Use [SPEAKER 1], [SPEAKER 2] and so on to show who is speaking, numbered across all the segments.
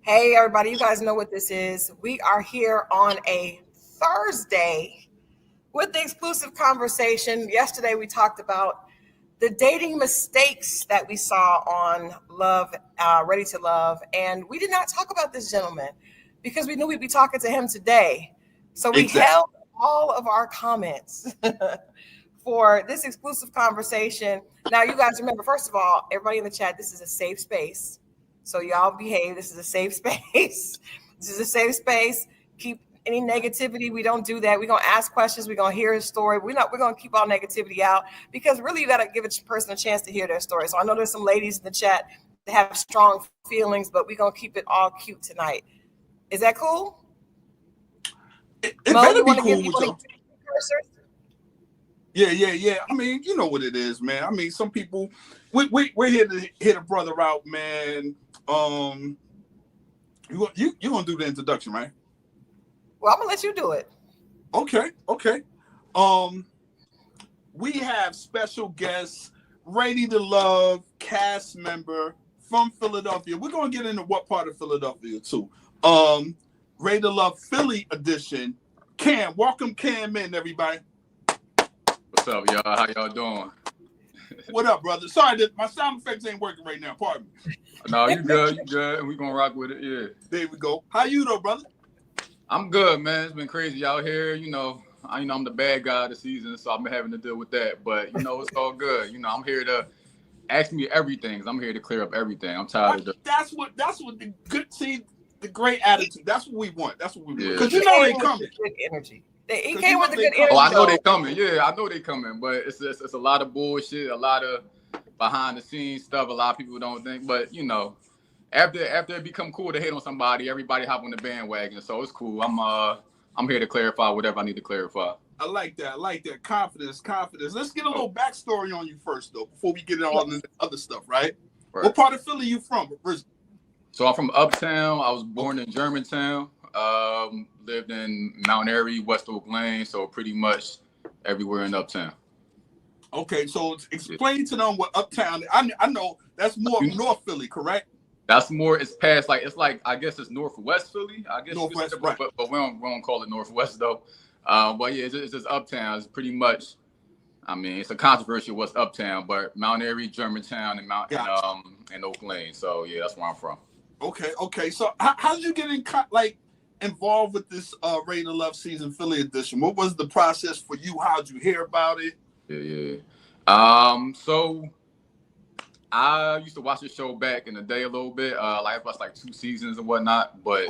[SPEAKER 1] Hey, everybody, you guys know what this is. We are here on a Thursday with the exclusive conversation. Yesterday, we talked about the dating mistakes that we saw on Love, Ready to Love. And we did not talk about this gentleman because we knew we'd be talking to him today. So we held all of our comments for this exclusive conversation. Now, you guys remember, first of all, everybody in the chat, this is a safe space. So y'all behave. This is a safe space. This is a safe space. Keep any negativity. We don't do that. We're going to ask questions. We're going to hear his story. We're going to keep all negativity out because really you got to give a person a chance to hear their story. So I know there's some ladies in the chat that have strong feelings, but we're going to keep it all cute tonight. Is that cool?
[SPEAKER 2] It better be cool with you. Yeah. I mean, you know what it is, man. I mean, some people, we're here to hit a brother out, man. You gonna do the introduction, right?
[SPEAKER 1] Well, I'm gonna let you do it.
[SPEAKER 2] Okay. We have special guests, Ready to Love cast member from Philadelphia. We're gonna get into what part of Philadelphia too. Ready to Love Philly edition. Cam, welcome Cam in, everybody.
[SPEAKER 3] What's up, y'all? How y'all doing?
[SPEAKER 2] What up, brother? Sorry that my sound effects ain't working right now. Pardon me.
[SPEAKER 3] No, you good. We gonna rock with it. Yeah.
[SPEAKER 2] There we go. How you though, brother?
[SPEAKER 3] I'm good, man. It's been crazy out here. I'm the bad guy of the season, so I've been having to deal with that. But it's all good. I'm here to ask me everything. I'm here to clear up everything. I'm tired of
[SPEAKER 2] That's what the good the great attitude. That's what we want. That's what we want. Because they coming.
[SPEAKER 1] Good energy. He came with the good energy.
[SPEAKER 3] Oh, I know they coming. Yeah, I know they coming. But it's a lot of bullshit, a lot of behind the scenes stuff. A lot of people don't think. But after it become cool to hate on somebody, everybody hop on the bandwagon. So it's cool. I'm here to clarify whatever I need to clarify.
[SPEAKER 2] I like that. Confidence. Let's get a little backstory on you first, though, before we get into all the other stuff, right? What part of Philly you from?
[SPEAKER 3] So I'm from Uptown. I was born in Germantown. Lived in Mount Airy, West Oak Lane, so pretty much everywhere in Uptown.
[SPEAKER 2] Okay, so explain to them what Uptown. I know that's more North Philly, correct?
[SPEAKER 3] That's more. It's past I guess it's Northwest Philly. I guess
[SPEAKER 2] Northwest, right?
[SPEAKER 3] But we don't call it Northwest though. But yeah, it's just Uptown. It's pretty much. I mean, it's a controversy what's Uptown, but Mount Airy, Germantown, and Oak Lane. So yeah, that's where I'm from.
[SPEAKER 2] Okay. So how did you get involved with this Ready to Love season Philly edition? What was the process for you? How'd you hear about it?
[SPEAKER 3] Yeah. So I used to watch the show back in the day a little bit. I watched 2 seasons and whatnot. But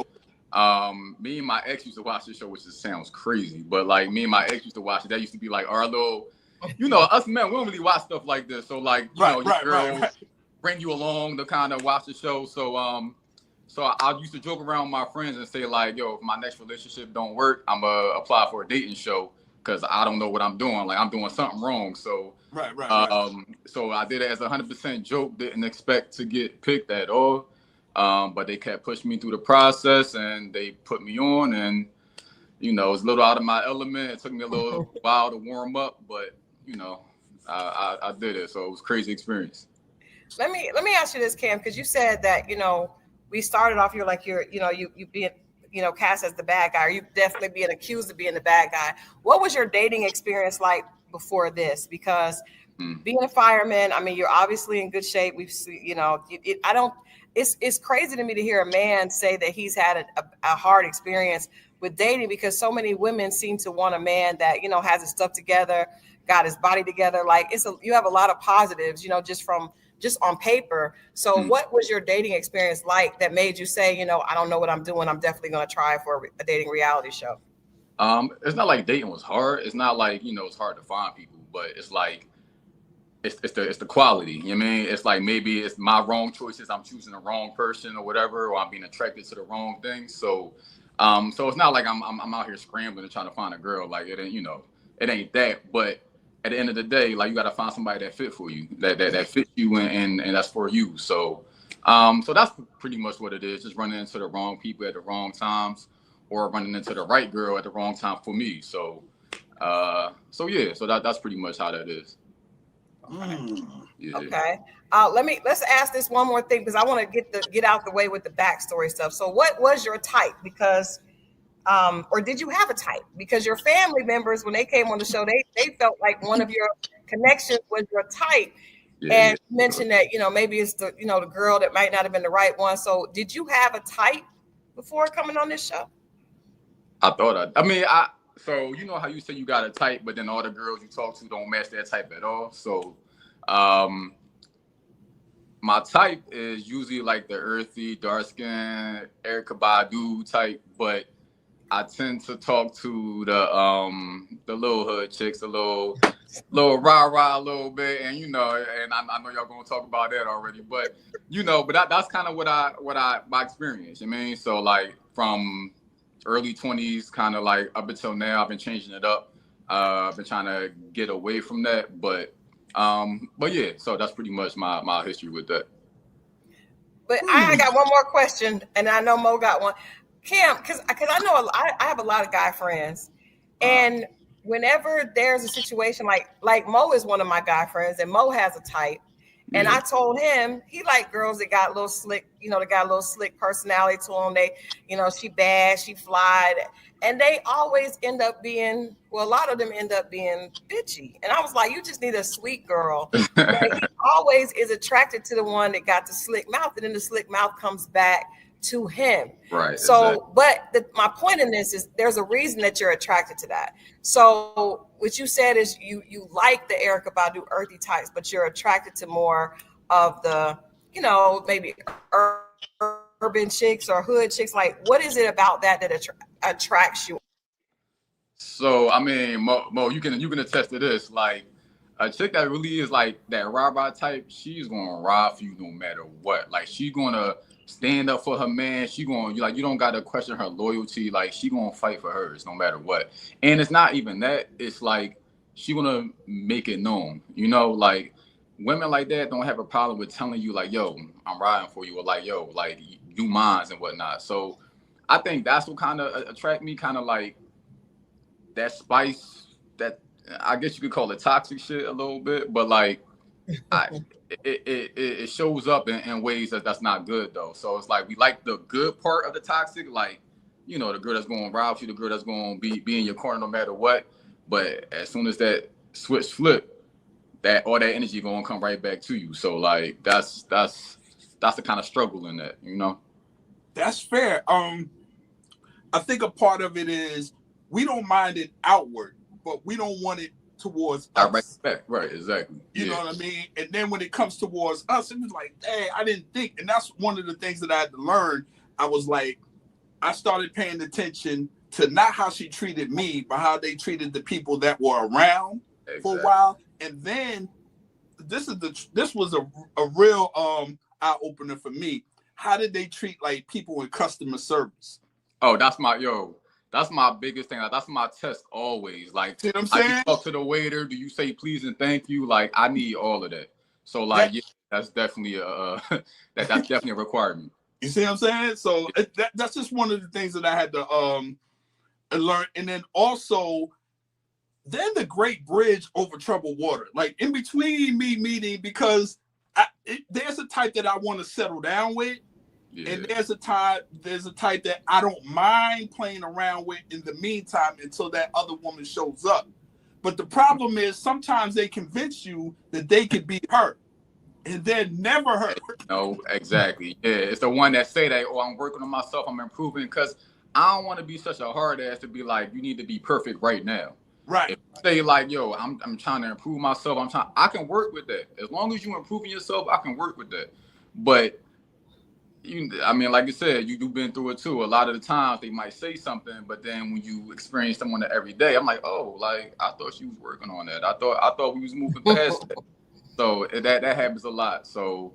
[SPEAKER 3] me and my ex used to watch the show, which just sounds crazy. But me and my ex used to watch it. That used to be our little, us men, we don't really watch stuff like this. So your girls bring you along to kind of watch the show. So I used to joke around with my friends and say yo, if my next relationship don't work, I'm gonna apply for a dating show because I don't know what I'm doing. I'm doing something wrong. So
[SPEAKER 2] right.
[SPEAKER 3] So I did it as a 100% joke. Didn't expect to get picked at all. But they kept pushing me through the process and they put me on. And it was a little out of my element. It took me a little while to warm up, but I did it. So it was a crazy experience.
[SPEAKER 1] Let me ask you this, Cam, because you said that we started off, you're being, cast as the bad guy, or you definitely being accused of being the bad guy. What was your dating experience like before this? Because being a fireman, I mean, you're obviously in good shape. We've seen, it's crazy to me to hear a man say that he's had a hard experience with dating, because so many women seem to want a man that, has his stuff together, got his body together. You have a lot of positives, just on paper. So what was your dating experience like that made you say, I don't know what I'm doing. I'm definitely going to try for a dating reality show?
[SPEAKER 3] It's not like dating was hard. It's not it's hard to find people, but it's it's the quality. You know what I mean? It's like maybe it's my wrong choices. I'm choosing the wrong person or whatever, or I'm being attracted to the wrong thing. So, so it's not like I'm out here scrambling and trying to find a girl. Like it ain't, it ain't that. But at the end of the day, like you got to find somebody that fit for you, that fits you, and that's for you. So, so that's pretty much what it is. Just running into the wrong people at the wrong times, or running into the right girl at the wrong time for me. So, so yeah, so that's pretty much how that is.
[SPEAKER 1] Yeah. Okay. Let's ask this one more thing because I want to get out the way with the backstory stuff. So, what was your type? Because, or did you have a type? Because your family members, when they came on the show, they felt like one of your connections was your type, and you mentioned that maybe it's the the girl that might not have been the right one. So, did you have a type before coming on this show?
[SPEAKER 3] So you know how you say you got a type, but then all the girls you talk to don't match that type at all. So, my type is usually like the earthy, dark skin, Erykah Badu type, but I tend to talk to the little hood chicks, the little rah-rah a little bit, and and I know y'all gonna talk about that already, but but that's kind of what I my experience. I mean, so like from early 20s, kind of like up until now, I've been changing it up. I've been trying to get away from that, but yeah, so that's pretty much my history with that.
[SPEAKER 1] But I got one more question, and I know Mo got one. Cam, because I know I have a lot of guy friends, and whenever there's a situation like Mo is one of my guy friends, and Mo has a type, and I told him he like girls that got a little slick, that got a little slick personality to them. They, she bad, she fly, and they always end up being, well, a lot of them end up being bitchy. And I was like, you just need a sweet girl. But he always is attracted to the one that got the slick mouth, and then the slick mouth comes back to him.
[SPEAKER 3] Right.
[SPEAKER 1] So, exactly. But my point in this is there's a reason that you're attracted to that. So what you said is you like the Erykah Badu earthy types, but you're attracted to more of the, maybe urban chicks or hood chicks. Like, what is it about that attracts you?
[SPEAKER 3] So, I mean, Mo, you can attest to this. Like, a chick that really is like that rah-rah type, she's gonna ride for you no matter what. Like, she gonna stand up for her man. She gonna, you don't gotta question her loyalty. Like, she gonna fight for hers no matter what. And it's not even that. It's like she gonna make it known. Like women like that don't have a problem with telling you like, yo, I'm riding for you, or like, yo, like you mines and whatnot. So I think that's what kind of attract me, kind of like that spice, that I guess you could call it toxic shit a little bit, but like it shows up in ways that's not good though. So it's like we like the good part of the toxic, like the girl that's going to rob you, the girl that's going to be in your corner no matter what. But as soon as that switch flip, that all that energy going to come right back to you. So like that's the kind of struggle in that,
[SPEAKER 2] That's fair. I think a part of it is we don't mind it outward, but we don't want it towards us.
[SPEAKER 3] Right, exactly.
[SPEAKER 2] You know what I mean? And then when it comes towards us, it was like, dang, I didn't think. And that's one of the things that I had to learn. I was like, I started paying attention to not how she treated me, but how they treated the people that were around for a while. And then this was a real eye opener for me. How did they treat like people in customer service?
[SPEAKER 3] Oh, that's my biggest thing. Like, that's my test always. Like,
[SPEAKER 2] see what I'm saying?
[SPEAKER 3] You talk to the waiter. Do you say please and thank you? Like, I need all of that. So, like, yeah, that's definitely that's definitely a requirement.
[SPEAKER 2] You see what I'm saying? So that's just one of the things that I had to learn. And then also, then the great bridge over troubled water. Like in between me meeting, because there's a type that I want to settle down with. Yeah. And there's a type that I don't mind playing around with in the meantime until that other woman shows up. But the problem is sometimes they convince you that they could be her, and they're never her.
[SPEAKER 3] No, exactly. Yeah, it's the one that say that, oh, I'm working on myself, I'm improving, because I don't want to be such a hard ass to be like, you need to be perfect right now.
[SPEAKER 2] Right.
[SPEAKER 3] If you say like, yo, I'm trying to improve myself, I can work with that. As long as you improving yourself, I can work with that. But I mean, like you said, you've been through it too. A lot of the times they might say something, but then when you experience someone every day, I'm like, oh, like I thought she was working on that. I thought we was moving past that. So that happens a lot. So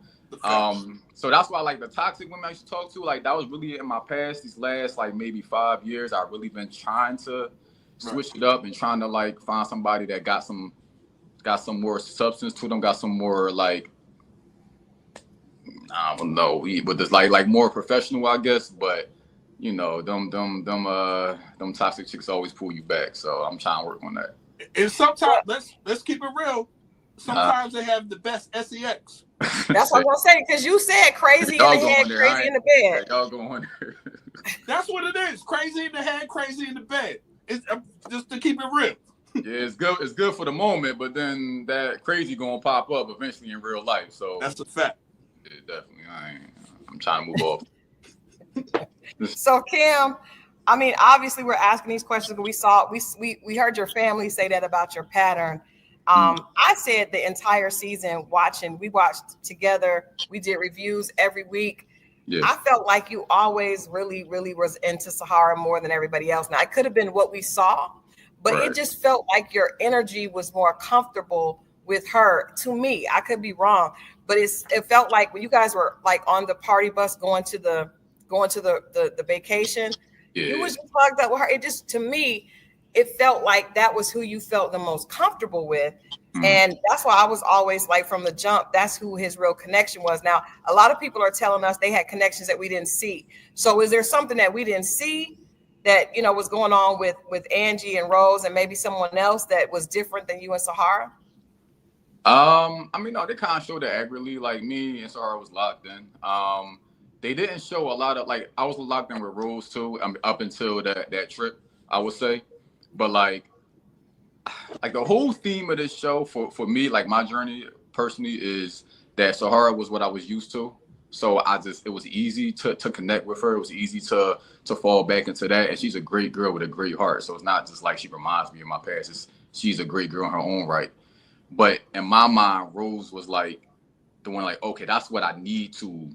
[SPEAKER 3] so that's why like the toxic women I used to talk to, like that was really in my past. These last like maybe 5 years, I've really been trying to switch it up and trying to like find somebody that got some more substance to them, got some more like, I don't know, but it's like more professional, I guess. But you know, them toxic chicks always pull you back. So I'm trying to work on that.
[SPEAKER 2] And sometimes let's keep it real. Sometimes they have the best sex.
[SPEAKER 1] That's what I'm gonna say, because you said crazy in the head, crazy in the bed.
[SPEAKER 3] Y'all go on there.
[SPEAKER 2] That's what it is. Crazy in the head, crazy in the bed. It's just to keep it real.
[SPEAKER 3] Yeah, it's good. It's good for the moment, but then that crazy gonna pop up eventually in real life. So
[SPEAKER 2] that's a fact.
[SPEAKER 3] Yeah, definitely. I'm trying to move off.
[SPEAKER 1] So Kim, I mean, obviously we're asking these questions, but we heard your family say that about your pattern. I said the entire season we watched together. We did reviews every week. Yeah. I felt like you always really, really was into Sahara more than everybody else. Now it could have been what we saw, but it just felt like your energy was more comfortable with her. To me, I could be wrong, but it felt like when you guys were like on the party bus going to the vacation, you was just plugged up with her. It just, to me, it felt like that was who you felt the most comfortable with. And that's why I was always like, from the jump, that's who his real connection was. Now, a lot of people are telling us they had connections that we didn't see. So is there something that we didn't see that, you know, was going on with Angie and Rose and maybe someone else that was different than you and Sahara?
[SPEAKER 3] I mean, no, they kind of showed it accurately. Like me and Sahara was locked in. They didn't show a lot of, like, I was locked in with Rose too, up until that trip, I would say. But like the whole theme of this show for me, like my journey personally, is that Sahara was what I was used to. So it was easy to connect with her. It was easy to fall back into that. And she's a great girl with a great heart. So it's not just like she reminds me of my past. She's a great girl in her own right. But in my mind, Rose was like the one, like, okay, that's what I need to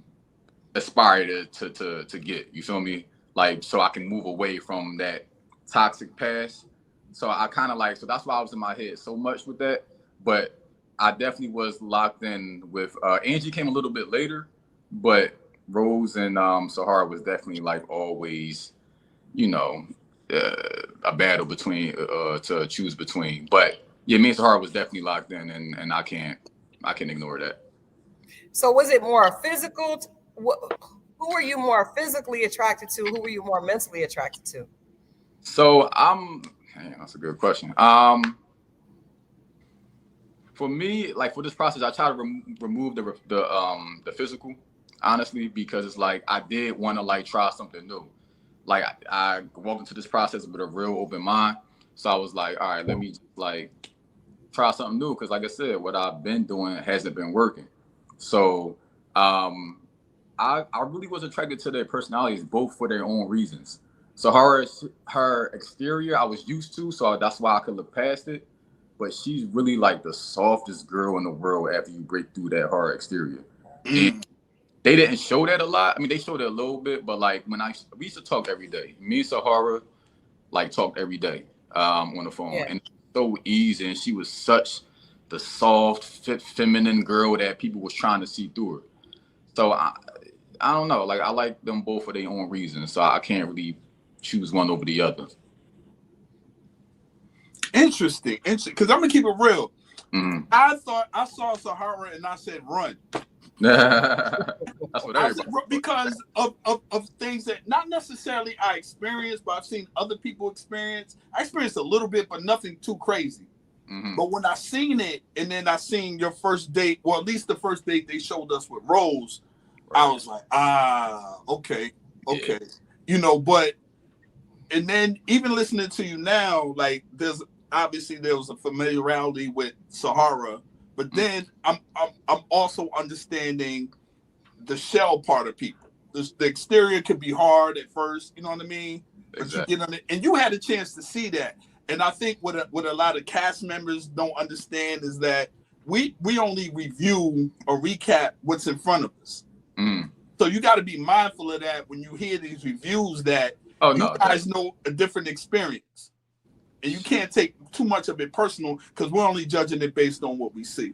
[SPEAKER 3] aspire to get. You feel me? Like, so I can move away from that toxic past. So I kind of like, so that's why I was in my head so much with that. But I definitely was locked in with Angie. Came a little bit later, but Rose and Sahara was definitely like always, you know, a battle between to choose between. But yeah, me and Sahara was definitely locked in, and I can't ignore that.
[SPEAKER 1] So was it more physical? Who were you more physically attracted to? Who were you more mentally attracted to?
[SPEAKER 3] So that's a good question. For me, like for this process, I try to remove the physical, honestly, because it's like I did want to like try something new. Like I walked into this process with a real open mind, so I was like, all right, let me like try something new, because like I said, what I've been doing hasn't been working. So I really was attracted to their personalities, both for their own reasons. So her exterior I was used to, so that's why I could look past it. But she's really like the softest girl in the world after you break through that hard exterior. And they didn't show that a lot. I mean, they showed it a little bit, but like we used to talk every day. Me and Sahara like talked every day on the phone, and it was so easy. And she was such the soft, feminine girl that people was trying to see through her. So I don't know. Like I like them both for their own reasons. So I can't really choose one over the other.
[SPEAKER 2] Interesting. Because I'm gonna keep it real. I thought I saw Sahara and I said run.
[SPEAKER 3] That's what everybody.
[SPEAKER 2] Because of things that not necessarily I experienced, but I've seen other people experience. I experienced a little bit, but nothing too crazy. But when I seen it, and then I seen your first date, well, at least the first date they showed us with Rose, I was like, okay. Yeah. You know, but and then even listening to you now, like there was a familiarity with Sahara, but then I'm also understanding the shell part of people. The exterior can be hard at first, you know what I mean? Exactly. But you get on it, and you had a chance to see that. And I think what a lot of cast members don't understand is that we only review or recap what's in front of us. So you got to be mindful of that when you hear these reviews, that you guys know a different experience. And you can't take too much of it personal, because we're only judging it based on what we see.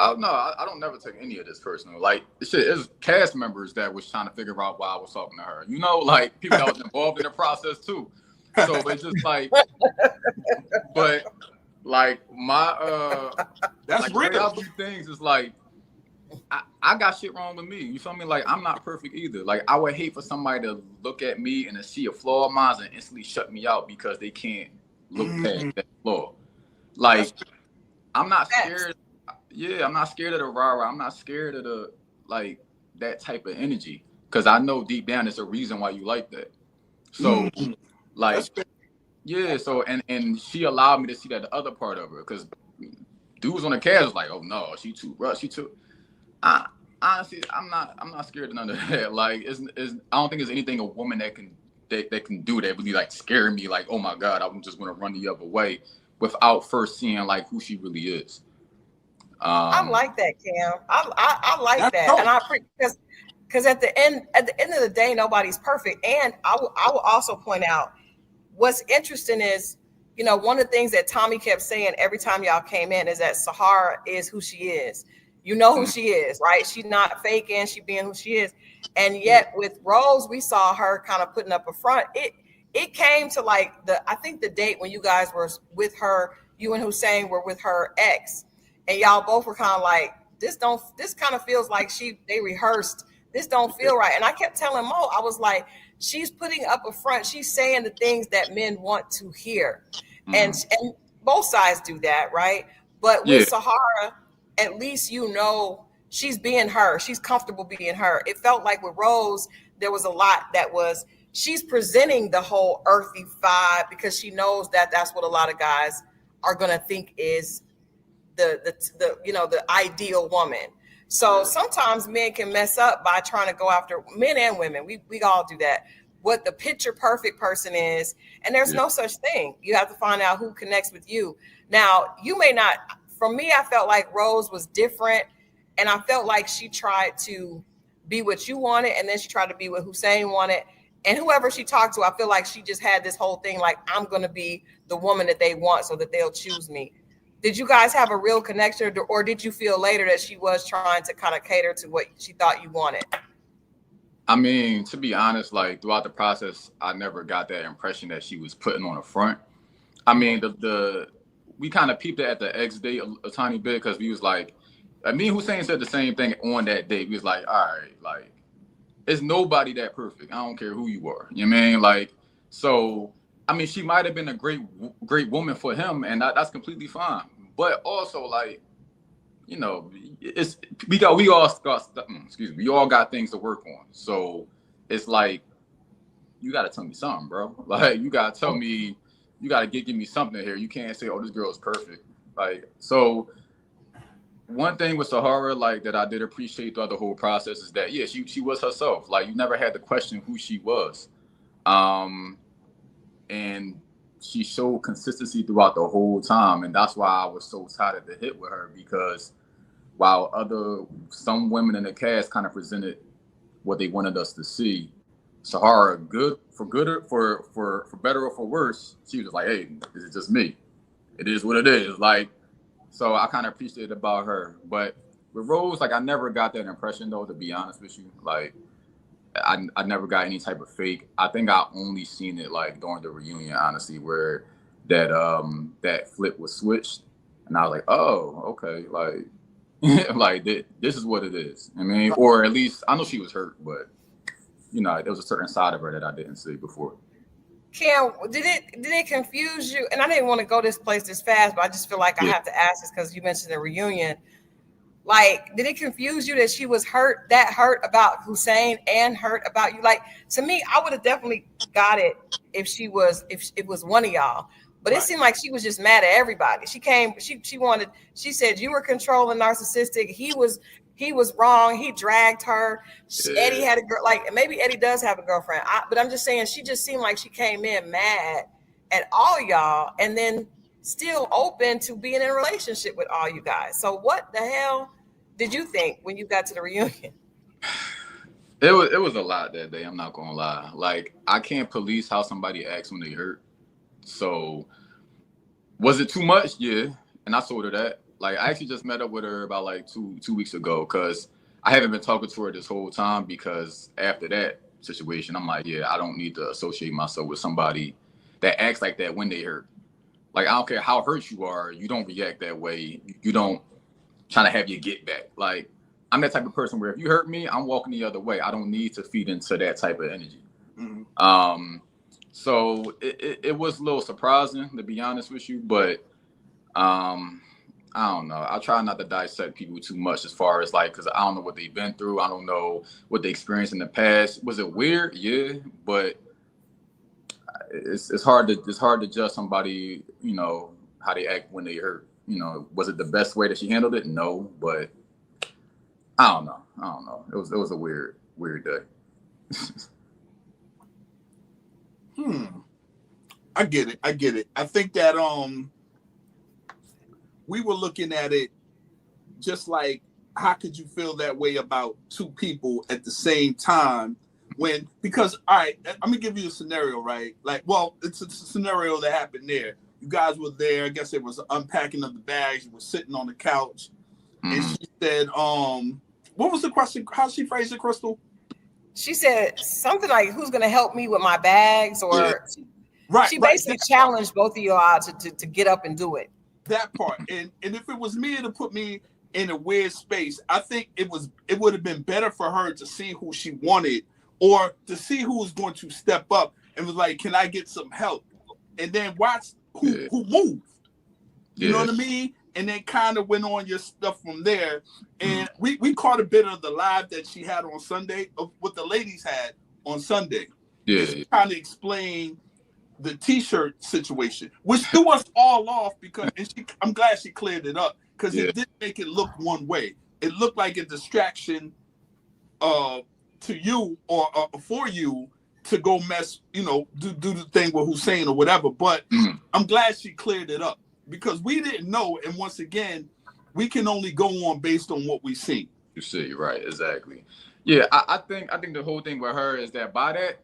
[SPEAKER 3] Oh no, I don't never take any of this personal. Like shit, it's cast members that was trying to figure out why I was talking to her. You know, like people that was involved in the process too. So it's just like, but like my
[SPEAKER 2] That's
[SPEAKER 3] like the way
[SPEAKER 2] real.
[SPEAKER 3] I view things is like I got shit wrong with me. You feel me? Like I'm not perfect either. Like I would hate for somebody to look at me and to see a flaw of mine and instantly shut me out because they can't look past that flaw. Like I'm not scared. Yeah, I'm not scared of the rah-rah. I'm not scared of the like that type of energy because I know deep down there's a reason why you like that. So like yeah, so and she allowed me to see that the other part of her because dudes on the cast was like, oh no, she too rough, she too. I honestly, I'm not scared of none of that. Like, I don't think there's anything a woman that can do that really like scare me. Like, oh my god, I'm just gonna run the other way without first seeing like who she really is.
[SPEAKER 1] I like that, Cam. I like that,
[SPEAKER 2] dope.
[SPEAKER 1] and I because at the end of the day, nobody's perfect. And I will also point out what's interesting is, you know, one of the things that Tommy kept saying every time y'all came in is that Sahara is who she is. You know who she is, right? She's not faking, she being who she is. And yet with Rose, we saw her kind of putting up a front. It came to like I think the date when you guys were with her, you and Hussein were with her ex, and y'all both were kind of like, this kind of feels like they rehearsed. This don't feel right. And I kept telling Mo, I was like, she's putting up a front. She's saying the things that men want to hear. And both sides do that, right? But with Sahara, at least you know she's being her. She's comfortable being her. It felt like with Rose, there was a lot that was, she's presenting the whole earthy vibe because she knows that that's what a lot of guys are going to think is the you know, the ideal woman. So sometimes men can mess up by trying to go after, men and women. We all do that. What the picture perfect person is, and there's no such thing. You have to find out who connects with you. Now, you may not. For me, I felt like Rose was different, and I felt like she tried to be what you wanted, and then she tried to be what Hussein wanted. And whoever she talked to, I feel like she just had this whole thing like, I'm going to be the woman that they want so that they'll choose me. Did you guys have a real connection, or did you feel later that she was trying to kind of cater to what she thought you wanted?
[SPEAKER 3] I mean, to be honest, like throughout the process, I never got that impression that she was putting on a front. I mean, we kind of peeped it at the X date a tiny bit because we was like, me and Hussein said the same thing on that date. We was like, all right, like, it's nobody that perfect. I don't care who you are. You know what I mean? Like, so, I mean, she might have been a great woman for him, and that's completely fine. But also, like, you know, we all got things to work on. So it's like, you got to tell me something, bro. Like, you got to tell me, you got to give me something here. You can't say, oh, this girl is perfect. Like, so one thing with Sahara, like, that I did appreciate throughout the whole process is that, yeah, she was herself. Like, you never had to question who she was. And she showed consistency throughout the whole time. And that's why I was so tired at the hit with her, because while some women in the cast kind of presented what they wanted us to see, Sahara, for better or for worse, she was like, hey, this is just me. It is what it is. Like, so I kind of appreciate it about her. But with Rose, like, I never got that impression, though, to be honest with you. Like, I never got any type of fake. I think I only seen it like during the reunion, honestly, where that flip was switched, and I was like, oh, okay, like like this is what it is. I mean, or at least I know she was hurt, but you know, there was a certain side of her that I didn't see before.
[SPEAKER 1] Cam, did it confuse you? And I didn't want to go this place this fast, but I just feel like I have to ask this because you mentioned the reunion. Like, did it confuse you that she was hurt about Hussein and hurt about you? Like, to me, I would have definitely got it if it was one of y'all. But it seemed like she was just mad at everybody. She said you were controlling, narcissistic. He was wrong. He dragged her. Eddie had a girl, like, maybe Eddie does have a girlfriend. But I'm just saying, she just seemed like she came in mad at all y'all, and then still open to being in a relationship with all you guys. So what the hell did you think when you got to the reunion?
[SPEAKER 3] It was a lot that day. I'm not gonna lie. Like, I can't police how somebody acts when they hurt. So was it too much? Yeah. And I told her that. Like I actually just met up with her about like two weeks ago because I haven't been talking to her this whole time because after that situation, I'm like, yeah, I don't need to associate myself with somebody that acts like that when they hurt. Like I don't care how hurt you are, you don't react that way. You don't try to have your get back. Like I'm that type of person where if you hurt me, I'm walking the other way. I don't need to feed into that type of energy. So it was a little surprising to be honest with you, but I don't know. I try not to dissect people too much as far as like, because I don't know what they've been through. I don't know what they experienced in the past. Was it weird? Yeah, but it's hard to judge somebody, you know, how they act when they hurt. You know, was it the best way that she handled it? No, but I don't know. It was a weird day.
[SPEAKER 2] I get it. I think that we were looking at it just like, how could you feel that way about two people at the same time because all right, I'm gonna give you a scenario, right? Like, well, it's a scenario that happened there. You guys were there. I guess it was unpacking of the bags. You were sitting on the couch, and she said, what was the question? How she phrased it, Christal?
[SPEAKER 1] She said something like, "Who's going to help me with my bags?" Or she basically challenged both of you all to get up and do it.
[SPEAKER 2] That part, and if it was me to put me in a weird space, I think it would have been better for her to see who she wanted, or to see who was going to step up and was like, "Can I get some help?" And then watch who moved. You know what I mean? And then kind of went on your stuff from there. And we caught a bit of the live that she had on Sunday, of what the ladies had on Sunday. It's kind of explain the T-shirt situation, which threw us all off because, I'm glad she cleared it up because it didn't make it look one way. It looked like a distraction to you or for you to go mess, you know, do the thing with Hussein or whatever. But I'm glad she cleared it up because we didn't know. And once again, we can only go on based on what we see.
[SPEAKER 3] You see, right? Exactly. Yeah, I think the whole thing with her is that by that,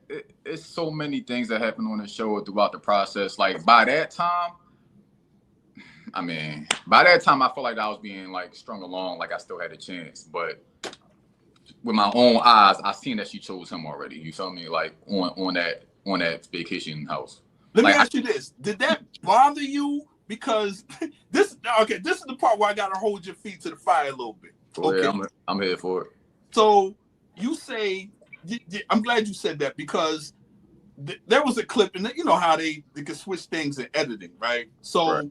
[SPEAKER 3] it's so many things that happen on the show throughout the process. Like by that time, I felt like I was being like strung along, like I still had a chance. But with my own eyes, I seen that she chose him already. You feel me? Like on that vacation house.
[SPEAKER 2] Let me ask you this: did that bother you? Because this is the part where I gotta hold your feet to the fire a little bit. Okay,
[SPEAKER 3] yeah, I'm here for it.
[SPEAKER 2] So you say, I'm glad you said that because there was a clip, and you know how they can switch things in editing, right? So I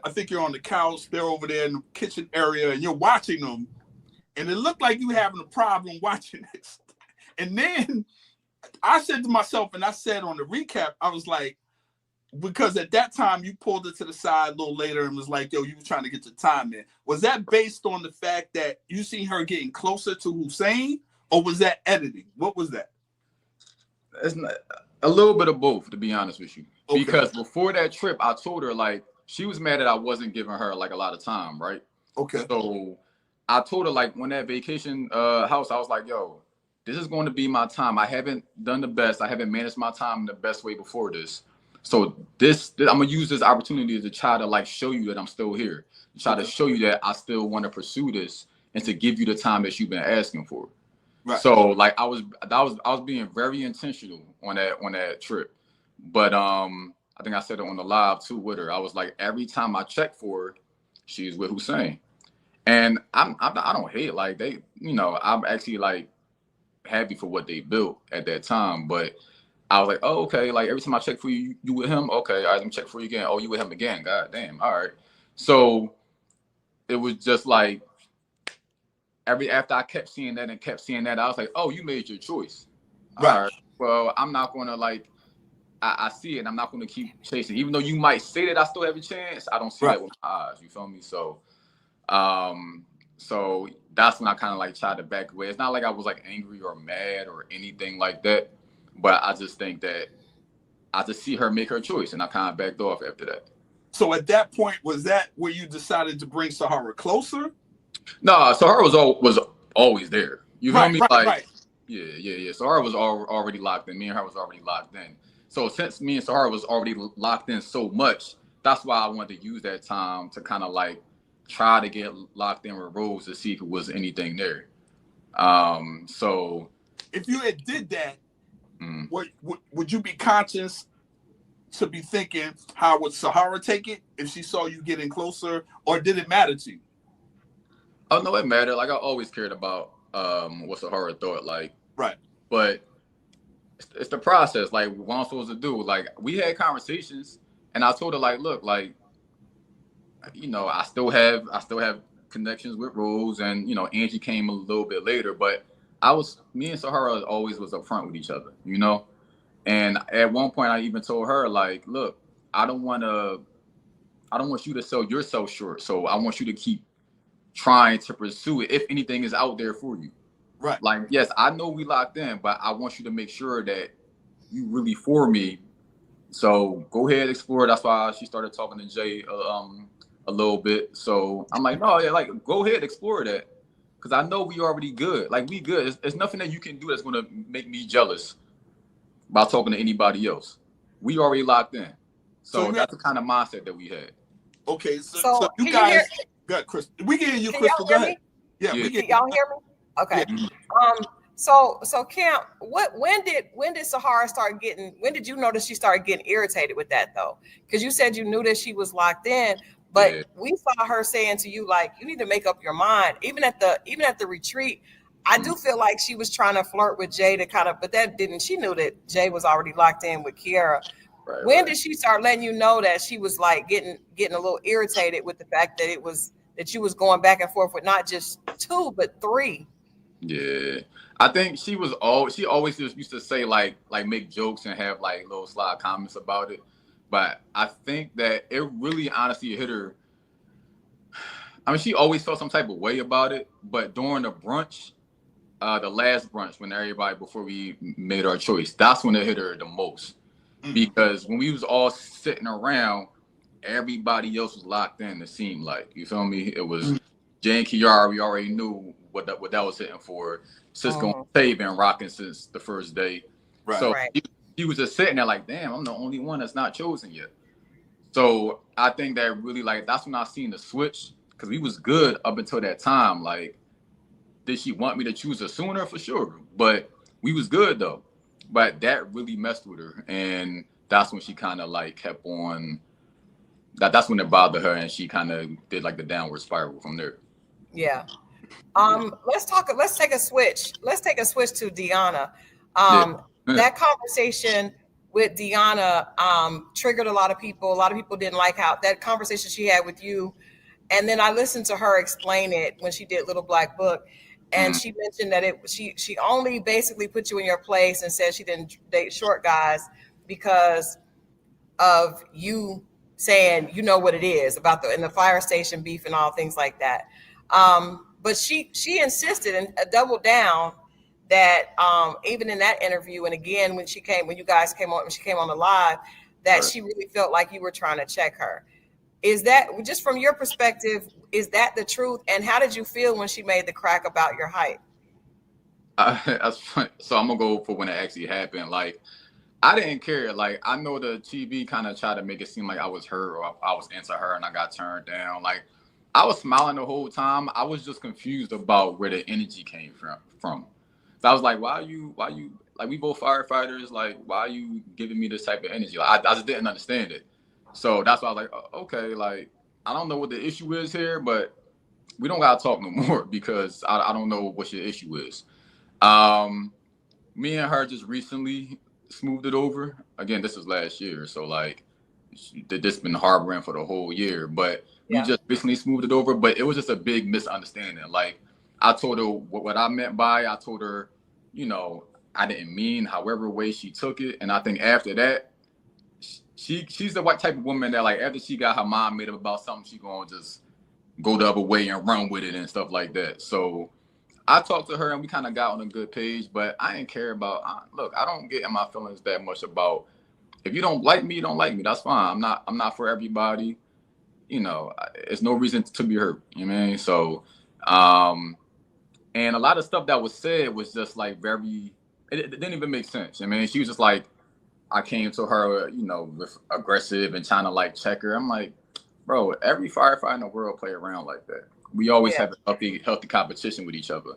[SPEAKER 2] think you're on the couch, they're over there in the kitchen area, and you're watching them, and it looked like you having a problem watching this. And then I said to myself, and I said on the recap, I was like, because at that time you pulled it to the side a little later and was like, yo, you were trying to get your time in. Was that based on the fact that you seen her getting closer to Hussein, or was that editing? What was that?
[SPEAKER 3] It's not, a little bit of both, to be honest with you. Okay. Because before that trip, I told her, like, she was mad that I wasn't giving her like a lot of time, right?
[SPEAKER 2] Okay.
[SPEAKER 3] So I told her, like, when that vacation house, I was like, yo, this is going to be my time. I haven't done the best. I haven't managed my time in the best way before this. So I'm gonna use this opportunity to try to like show you that I'm still here, try to show you that I still want to pursue this and to give you the time that you've been asking for. Right. So like I was being very intentional on that trip, but I think I said it on the live too with her. I was like, every time I check for her, she's with Hussein, and I don't hate like they, you know, I'm actually like happy for what they built at that time, but I was like, oh, okay. Like every time I check for you, you with him? Okay, all right, let me check for you again. Oh, you with him again? God damn. All right. So it was just like after I kept seeing that, I was like, oh, you made your choice. Right. All right. Well, I'm not gonna like I see it and I'm not gonna keep chasing. Even though you might say that I still have a chance, I don't see that with my eyes. You feel me? So so that's when I kind of like tried to back away. It's not like I was like angry or mad or anything like that. But I just think that I just see her make her choice, and I kind of backed off after that.
[SPEAKER 2] So at that point, was that where you decided to bring Sahara closer?
[SPEAKER 3] No, Sahara was always there. You feel me? Yeah. Sahara was already locked in. Me and her was already locked in. So since me and Sahara was already locked in so much, that's why I wanted to use that time to kind of like try to get locked in with Rose to see if it was anything there. So
[SPEAKER 2] if you had did that,
[SPEAKER 3] mm.
[SPEAKER 2] would you be conscious to be thinking, how would Sahara take it if she saw you getting closer, or did it matter to you?
[SPEAKER 3] Oh no, it mattered. Like I always cared about what Sahara thought. Like,
[SPEAKER 2] Right.
[SPEAKER 3] but it's the process. Like what I'm supposed to do. Like we had conversations, and I told her like, look, like, you know, I still have connections with Rose, and you know, Angie came a little bit later, but me and Sahara always was upfront with each other, you know. And at one point, I even told her like, look, I don't want you to sell yourself short. So I want you to keep trying to pursue it if anything is out there for you.
[SPEAKER 2] Right.
[SPEAKER 3] Like, yes, I know we locked in, but I want you to make sure that you really for me. So go ahead, explore. That's why she started talking to Jay a little bit. So I'm like, no, yeah, like go ahead, explore that. Cause I know we already good. Like we good. It's nothing that you can do that's gonna make me jealous by talking to anybody else. We already locked in. So that's the kind of mindset that we had.
[SPEAKER 2] Okay, so you
[SPEAKER 1] can
[SPEAKER 2] guys got Chris. We can hear you, Crystal. Go ahead. Yeah,
[SPEAKER 3] Yeah.
[SPEAKER 2] we
[SPEAKER 1] Can y'all hear me? Okay.
[SPEAKER 2] Yeah.
[SPEAKER 1] So Kim, when did Sahara start getting? When did you notice she started getting irritated with that though? Because you said you knew that she was locked in, but we saw her saying to you like, you need to make up your mind. Even at the retreat, I do feel like she was trying to flirt with Jay to kind of, but that didn't. She knew that Jay was already locked in with Kiara.
[SPEAKER 3] Right,
[SPEAKER 1] when did she start letting you know that she was like getting a little irritated with the fact that you was going back and forth with not just 2 but 3?
[SPEAKER 3] Yeah, I think she always just used to say like make jokes and have like little sly comments about it, but I think that it really honestly hit her. I mean, she always felt some type of way about it, but during the brunch, the last brunch when everybody before we made our choice, that's when it hit her the most. Because when we was all sitting around, everybody else was locked in. It seemed like, you feel me? It was Jay and Kiara. We already knew what that was hitting for. Cisco and Tay been rocking since the first day.
[SPEAKER 2] Right.
[SPEAKER 3] So he was just sitting there like, damn, I'm the only one that's not chosen yet. So I think that really like that's when I seen the switch, because we was good up until that time. Like, did she want me to choose her sooner? For sure, but we was good though. But that really messed with her, and that's when she kind of like kept on. That's when it bothered her, and she kind of did like the downward spiral from there.
[SPEAKER 1] Yeah. Let's take a switch. Let's take a switch to Deanna. That conversation with Deanna triggered a lot of people. A lot of people didn't like how that conversation she had with you. And then I listened to her explain it when she did Little Black Book. And she mentioned that she only basically put you in your place and said she didn't date short guys because of you saying, you know what it is about the fire station beef and all things like that. But she insisted and doubled down that even in that interview, and again when she came on the live, that she really felt like you were trying to check her. Is that, just from your perspective, is that the truth? And how did you feel when she made the crack about your height?
[SPEAKER 3] That's funny. So I'm gonna go for when it actually happened. Like, I didn't care. Like, I know the TV kind of tried to make it seem like I was her or I was into her and I got turned down. Like, I was smiling the whole time. I was just confused about where the energy came from. So I was like, why you like, we both firefighters, like, why are you giving me this type of energy? Like, I just didn't understand it. So that's why I was like, okay, like, I don't know what the issue is here, but we don't gotta talk no more because I don't know what your issue is. Me and her just recently smoothed it over. Again, this was last year, so like this been harboring for the whole year, but we just recently smoothed it over. But it was just a big misunderstanding. Like, I told her what I meant by, I told her, you know, I didn't mean however way she took it. And I think after that, she's the white type of woman that, like, after she got her mind made up about something, she gonna just go the other way and run with it and stuff like that. So I talked to her and we kind of got on a good page, but I didn't care about, look, I don't get in my feelings that much about, if you don't like me, you don't like me. That's fine. I'm not for everybody. You know, it's no reason to be hurt. You know what I mean? So, and a lot of stuff that was said was just like it didn't even make sense. I mean, she was just like, I came to her, you know, with aggressive and trying to like check her. I'm like, bro, every firefighter in the world play around like that. We always have a healthy competition with each other.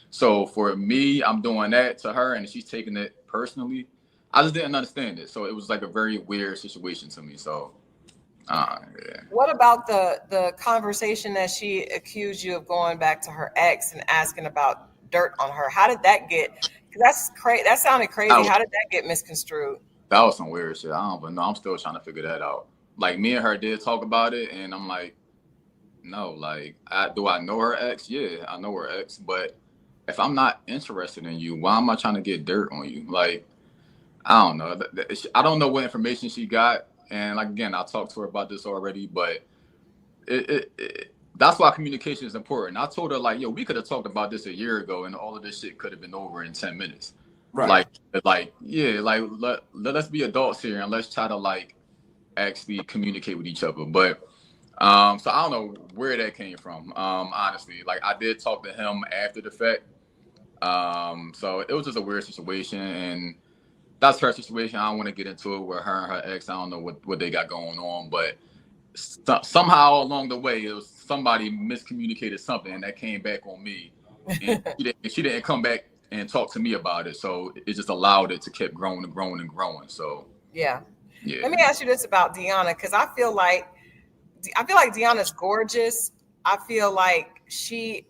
[SPEAKER 3] So for me, I'm doing that to her, and she's taking it personally. I just didn't understand it, so it was like a very weird situation to me. So, yeah.
[SPEAKER 1] What about the conversation that she accused you of going back to her ex and asking about dirt on her? How did that get? Because that's crazy. That sounded crazy. How did that get misconstrued?
[SPEAKER 3] That was some weird shit. I don't even know. I'm still trying to figure that out. Like me and her did talk about it, and I'm like, no, like, do I know her ex? Yeah, I know her ex, but if I'm not interested in you, why am I trying to get dirt on you? Like, I don't know. I don't know what information she got, and like again, I talked to her about this already, but that's why communication is important. I told her like, yo, we could have talked about this a year ago, and all of this shit could have been over in 10 minutes. Right. Like, yeah, like let's be adults here and let's try to like actually communicate with each other. But so I don't know where that came from. Honestly, like I did talk to him after the fact. So it was just a weird situation, and that's her situation. I don't want to get into it with her and her ex. I don't know what they got going on, but somehow along the way, it was somebody miscommunicated something, and that came back on me, and she didn't come back and talk to me about it. So it just allowed it to keep growing and growing and growing. So yeah.
[SPEAKER 1] Let me ask you this about Deanna, because I feel like Deanna's gorgeous. I feel like she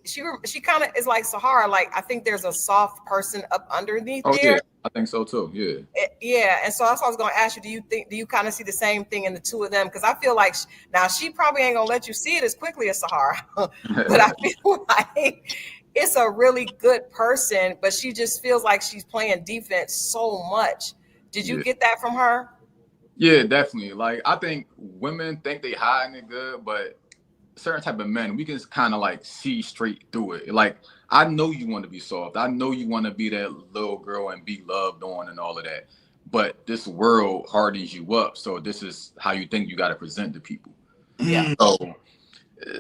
[SPEAKER 1] kind of is like Sahara. Like I think there's a soft person up underneath there.
[SPEAKER 3] Yeah, I think so too.
[SPEAKER 1] Yeah. And so that's what I was going to ask you. Do you kind of see the same thing in the two of them? Because I feel like now she probably ain't gonna let you see it as quickly as Sahara, but I feel like it's a really good person, but she just feels like she's playing defense so much. Did you get that from her?
[SPEAKER 3] Yeah, definitely. Like I think women think they hiding it good, but certain type of men, we can kind of like see straight through it. Like I know you want to be soft. I know you want to be that little girl and be loved on and all of that. But this world hardens you up. So this is how you think you got to present to people.
[SPEAKER 1] Yeah.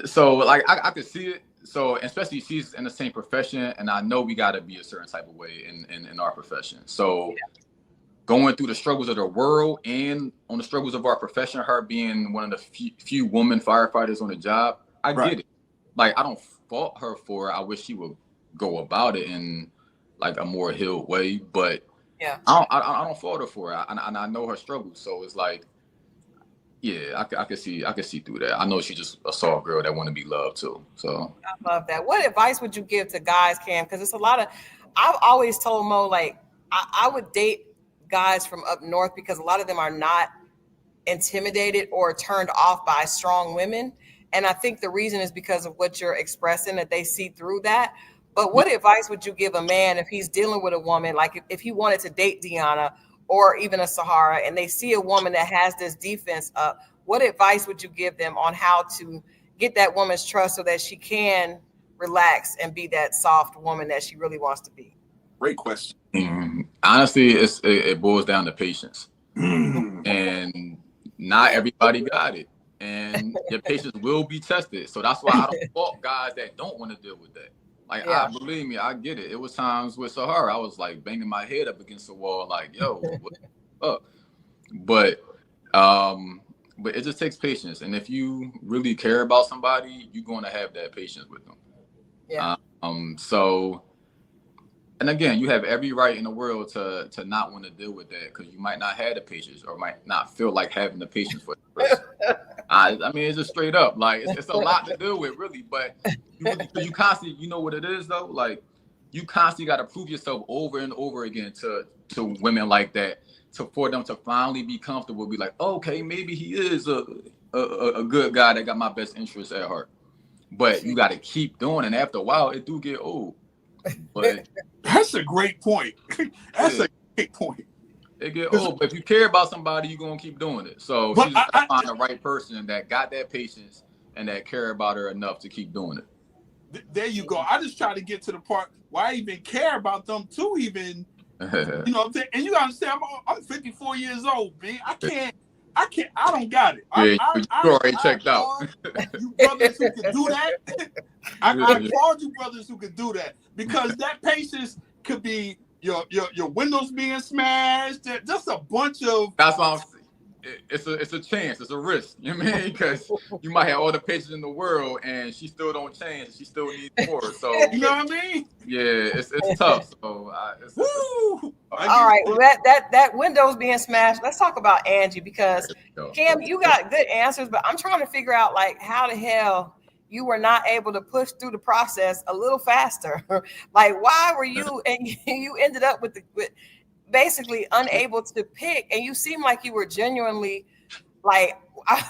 [SPEAKER 3] So like I could see it. So especially she's in the same profession, and I know we got to be a certain type of way in our profession. So going through the struggles of the world and on the struggles of our profession, her being one of the few women firefighters on the job, I get it. Like I don't fault her for it. I wish she would go about it in like a more healed way, but I don't fault her for it. And I know her struggles, so it's like, yeah, I can see through that. I know she's just a soft girl that want to be loved too. So
[SPEAKER 1] I love that. What advice would you give to guys, Cam? Because it's a lot of. I've always told Mo like I would date guys from up north because a lot of them are not intimidated or turned off by strong women, and I think the reason is because of what you're expressing, that they see through that. But what advice would you give a man if he's dealing with a woman, like if he wanted to date Deanna or even a Sahara, and they see a woman that has this defense up? What advice would you give them on how to get that woman's trust so that she can relax and be that soft woman that she really wants to be?
[SPEAKER 2] Great question.
[SPEAKER 3] Honestly, it boils down to patience, and not everybody got it, and your patience will be tested. So that's why I don't fault guys that don't want to deal with that. Like, believe me, I get it. It was times with Sahara, I was like banging my head up against the wall, like, yo, what's up? But it just takes patience, and if you really care about somebody, you're going to have that patience with them.
[SPEAKER 1] Yeah.
[SPEAKER 3] So. And again, you have every right in the world to not want to deal with that because you might not have the patience or might not feel like having the patience for the person. I mean, it's just straight up. Like, it's a lot to deal with, really. But you constantly, you know what it is, though? Like, you constantly got to prove yourself over and over again to women like that for them to finally be comfortable, be like, okay, maybe he is a good guy that got my best interests at heart. But you got to keep doing it. And after a while, it do get old. But
[SPEAKER 2] that's a great point. That's a great point.
[SPEAKER 3] It get old, but if you care about somebody, you're gonna keep doing it. So she just gotta find the right person that got that patience and that care about her enough to keep doing it.
[SPEAKER 2] There you go. I just try to get to the part where I even care about them too. Even you know what I'm saying. And you gotta understand, I'm 54 years old, man. I don't got it.
[SPEAKER 3] You already checked out.
[SPEAKER 2] You brothers who can do that. I applaud you brothers who can do that, because that patience could be your windows being smashed, just a bunch of.
[SPEAKER 3] That's what I'm saying. It's a chance. It's a risk. You know what I mean? Because you might have all the patience in the world, and she still don't change. She still needs more. So
[SPEAKER 2] You know what I mean?
[SPEAKER 3] yeah, it's tough. So
[SPEAKER 2] Woo!
[SPEAKER 1] All right, well, that window's being smashed. Let's talk about Angie, because Cam, you got good answers, but I'm trying to figure out like how the hell you were not able to push through the process a little faster. Like, why were you and you ended up with basically unable to pick, and you seem like you were genuinely like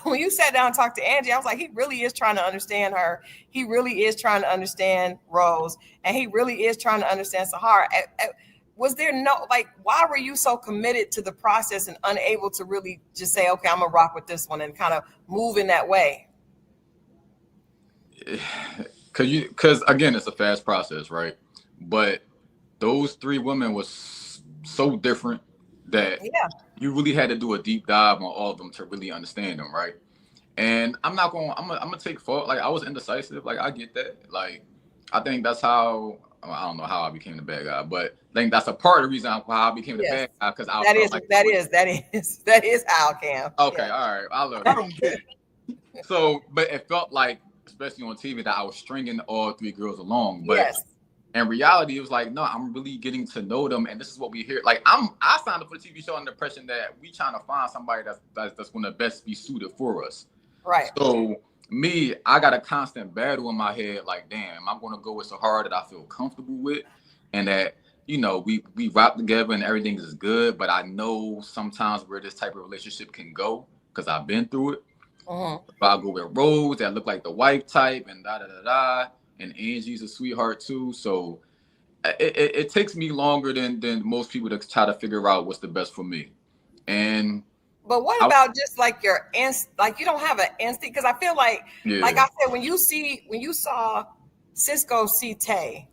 [SPEAKER 1] when you sat down and talked to Angie, I was like, he really is trying to understand her. He really is trying to understand Rose, and he really is trying to understand Sahara. Was there no, like, why were you so committed to the process and unable to really just say, okay, I'm gonna rock with this one and kind of move in that way?
[SPEAKER 3] Because again, it's a fast process, right? But those three women was so different that you really had to do a deep dive on all of them to really understand them, right? And I'm gonna take fault. Like, I was indecisive. Like, I get that. Like, I think that's how, I don't know how I became the bad guy, but I think that's a part of the reason why I became the bad guy, because I felt like
[SPEAKER 1] that is how, Cam.
[SPEAKER 3] Okay, all right. I love it.
[SPEAKER 2] I don't get it.
[SPEAKER 3] So, but it felt like, especially on TV, that I was stringing all three girls along. But in reality, it was like, no, I'm really getting to know them, and this is what we hear. Like, I signed up for the TV show on the impression that we trying to find somebody that's going to best be suited for us.
[SPEAKER 1] Right.
[SPEAKER 3] So me, I got a constant battle in my head. Like, damn, I'm going to go with Sahara that I feel comfortable with, and that, you know, we rock together and everything is good. But I know sometimes where this type of relationship can go, because I've been through it. If I go with Rose, that look like the wife type, and and Angie's a sweetheart too. So it takes me longer than most people to try to figure out what's the best for me.
[SPEAKER 1] But what about just like your like, you don't have an instinct? Because I feel like I said, when you saw Cisco see Tay,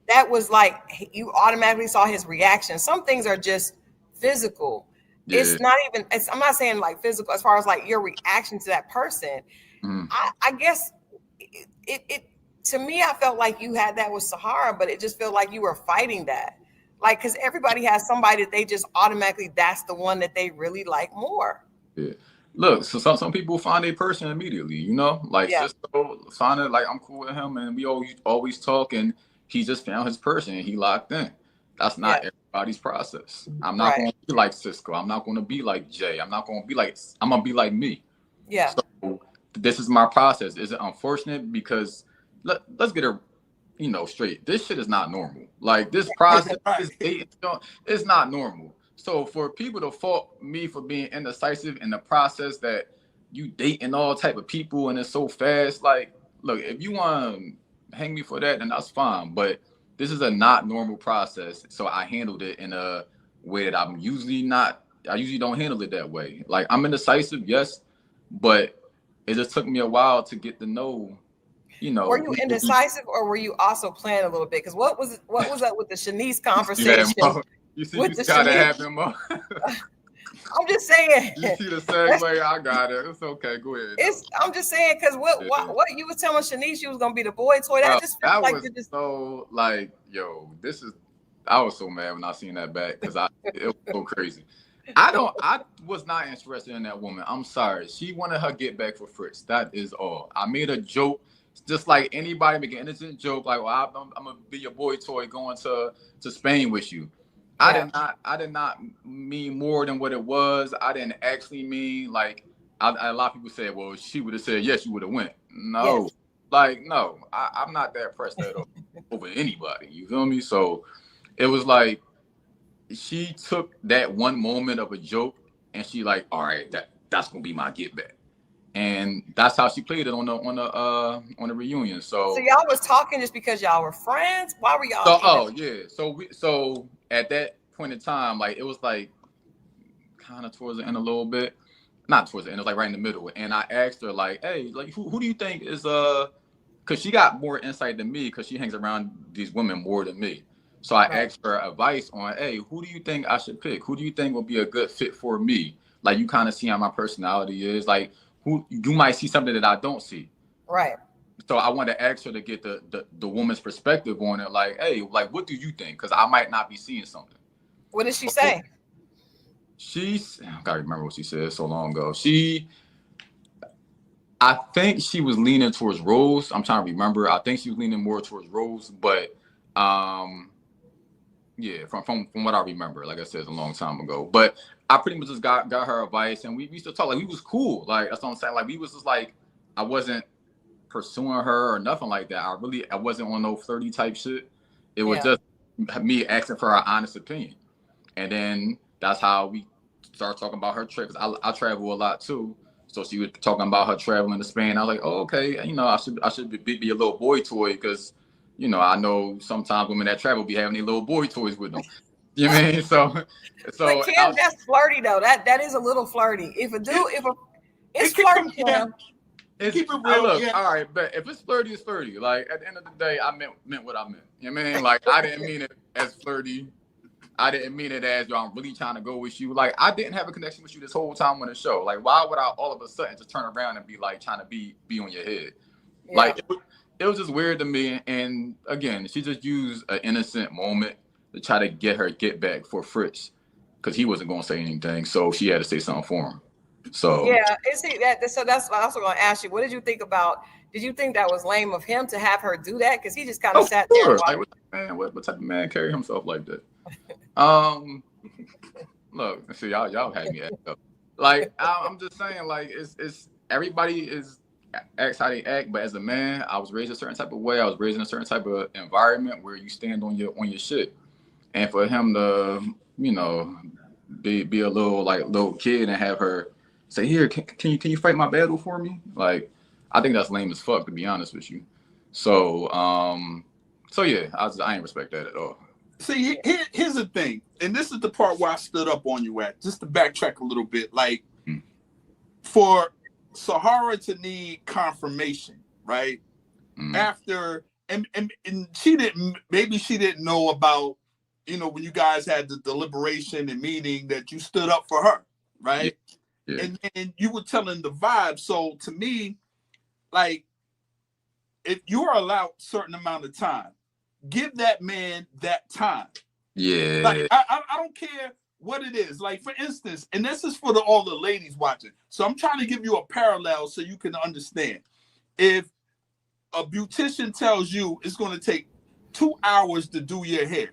[SPEAKER 1] that was like, you automatically saw his reaction. Some things are just physical. It's not even, I'm not saying like physical as far as like your reaction to that person. I guess it to me, I felt like you had that with Sahara, but it just felt like you were fighting that. Like, because everybody has somebody that they just automatically, that's the one that they really like more.
[SPEAKER 3] Yeah. Look, so some people find a person immediately, you know? Like, Cisco find it, like, I'm cool with him, and we always talk, and he just found his person, and he locked in. That's not everybody's process. I'm not going to be like Cisco. I'm not going to be like Jay. I'm going to be like me.
[SPEAKER 1] Yeah.
[SPEAKER 3] So this is my process. Is it unfortunate? Because let's get it, you know, straight. This shit is not normal. Like, this process, this dating, it's not normal. So for people to fault me for being indecisive in the process, that you dating all type of people and it's so fast, like, look, if you want to hang me for that, then that's fine. But this is a not normal process. So I handled it in a way that I usually don't handle it that way. Like, I'm indecisive, yes, but it just took me a while to get to know, you know.
[SPEAKER 1] Were you indecisive, or were you also playing a little bit? Because what was that with the Shanice conversation?
[SPEAKER 3] You see, you got to have him up.
[SPEAKER 1] I'm just saying.
[SPEAKER 3] You see the segue? I got it. It's okay. Go ahead.
[SPEAKER 1] I'm just saying, because what you was telling Shanice she was gonna be the boy toy. That just feels like
[SPEAKER 3] was so like, yo, I was so mad when I seen that back, because it was so crazy. I was not interested in that woman. I'm sorry. She wanted her get back for Fritz. That is all. I made a joke, just like anybody make an innocent joke, like, well, I'm gonna be your boy toy going to Spain with you. I did not mean more than what it was. I didn't actually mean, like, a lot of people say, well, she would have said yes, you would have went. No, like, no, I'm not that pressed at all over anybody. You feel me? So it was like, she took that one moment of a joke and she like, all right, that's gonna be my get back. And that's how she played it on the reunion. So
[SPEAKER 1] y'all was talking just because y'all were friends? Why were y'all?
[SPEAKER 3] So at that point in time, like, it was like kind of towards the end a little bit. Not towards the end, it was like right in the middle. And I asked her, like, hey, like, who do you think is because she got more insight than me, because she hangs around these women more than me. So I asked her advice on, hey, who do you think I should pick? Who do you think will be a good fit for me? Like, you kind of see how my personality is. Like, who you might see something that I don't see.
[SPEAKER 1] Right.
[SPEAKER 3] So I wanted to ask her to get the woman's perspective on it. Like, hey, like, what do you think? Because I might not be seeing something.
[SPEAKER 1] What did she say?
[SPEAKER 3] I gotta remember what she said so long ago. I think she was leaning towards Rose. I'm trying to remember. I think she was leaning more towards Rose, but yeah, from what I remember, like I said, a long time ago. But I pretty much just got her advice, and we used to talk. Like, we was cool. Like, that's what I'm saying. Like, we was just like, I wasn't pursuing her or nothing like that. I wasn't on no flirty type shit. It was just me asking for her honest opinion, and then that's how we started talking about her trip. Cause I travel a lot too. So she was talking about her traveling to Spain. I was like, oh, okay, you know, I should be a little boy toy, because, you know, I know sometimes women that travel be having their little boy toys with them. You know what I mean?
[SPEAKER 1] But Cam, that's flirty though. That is a little flirty. It's flirty, Cam.
[SPEAKER 2] Keep it real.
[SPEAKER 3] Look, all right, but if it's flirty, it's flirty. Like, at the end of the day, I meant what I meant. You know what I mean? Like, I didn't mean it as flirty. I didn't mean it as, yo, I'm really trying to go with you. Like, I didn't have a connection with you this whole time on the show. Like, why would I all of a sudden just turn around and be like trying to be on your head? Yeah. Like, it was just weird to me. And again, she just used an innocent moment to try to get back for Fritz, because he wasn't going to say anything. So she had to say something for him. So
[SPEAKER 1] yeah, so that's what I was going to ask you. What did you think about? Did you think that was lame of him to have her do that? Because he just kind of sat there.
[SPEAKER 3] Like, what type of man carry himself like that? Look, see, y'all had me act up. Like, I'm just saying, like, it's everybody acts how they act, but as a man, I was raised a certain type of way. I was raised in a certain type of environment where you stand on your shit. And for him to, you know, be a little kid and have her say, here, can you fight my battle for me? Like, I think that's lame as fuck, to be honest with you. So yeah, I ain't respect that at all.
[SPEAKER 2] See, here's the thing, and this is the part where I stood up on you at, just to backtrack a little bit. Like, for Sahara to need confirmation, right? After, and she didn't know about, you know, when you guys had the deliberation and meeting, that you stood up for her, right? Yeah. And you were telling the vibe. So to me, like, if you're allowed a certain amount of time, give that man that time.
[SPEAKER 3] Yeah.
[SPEAKER 2] Like, I don't care what it is. Like, for instance, and this is for all the ladies watching. So I'm trying to give you a parallel so you can understand. If a beautician tells you it's going to take 2 hours to do your hair,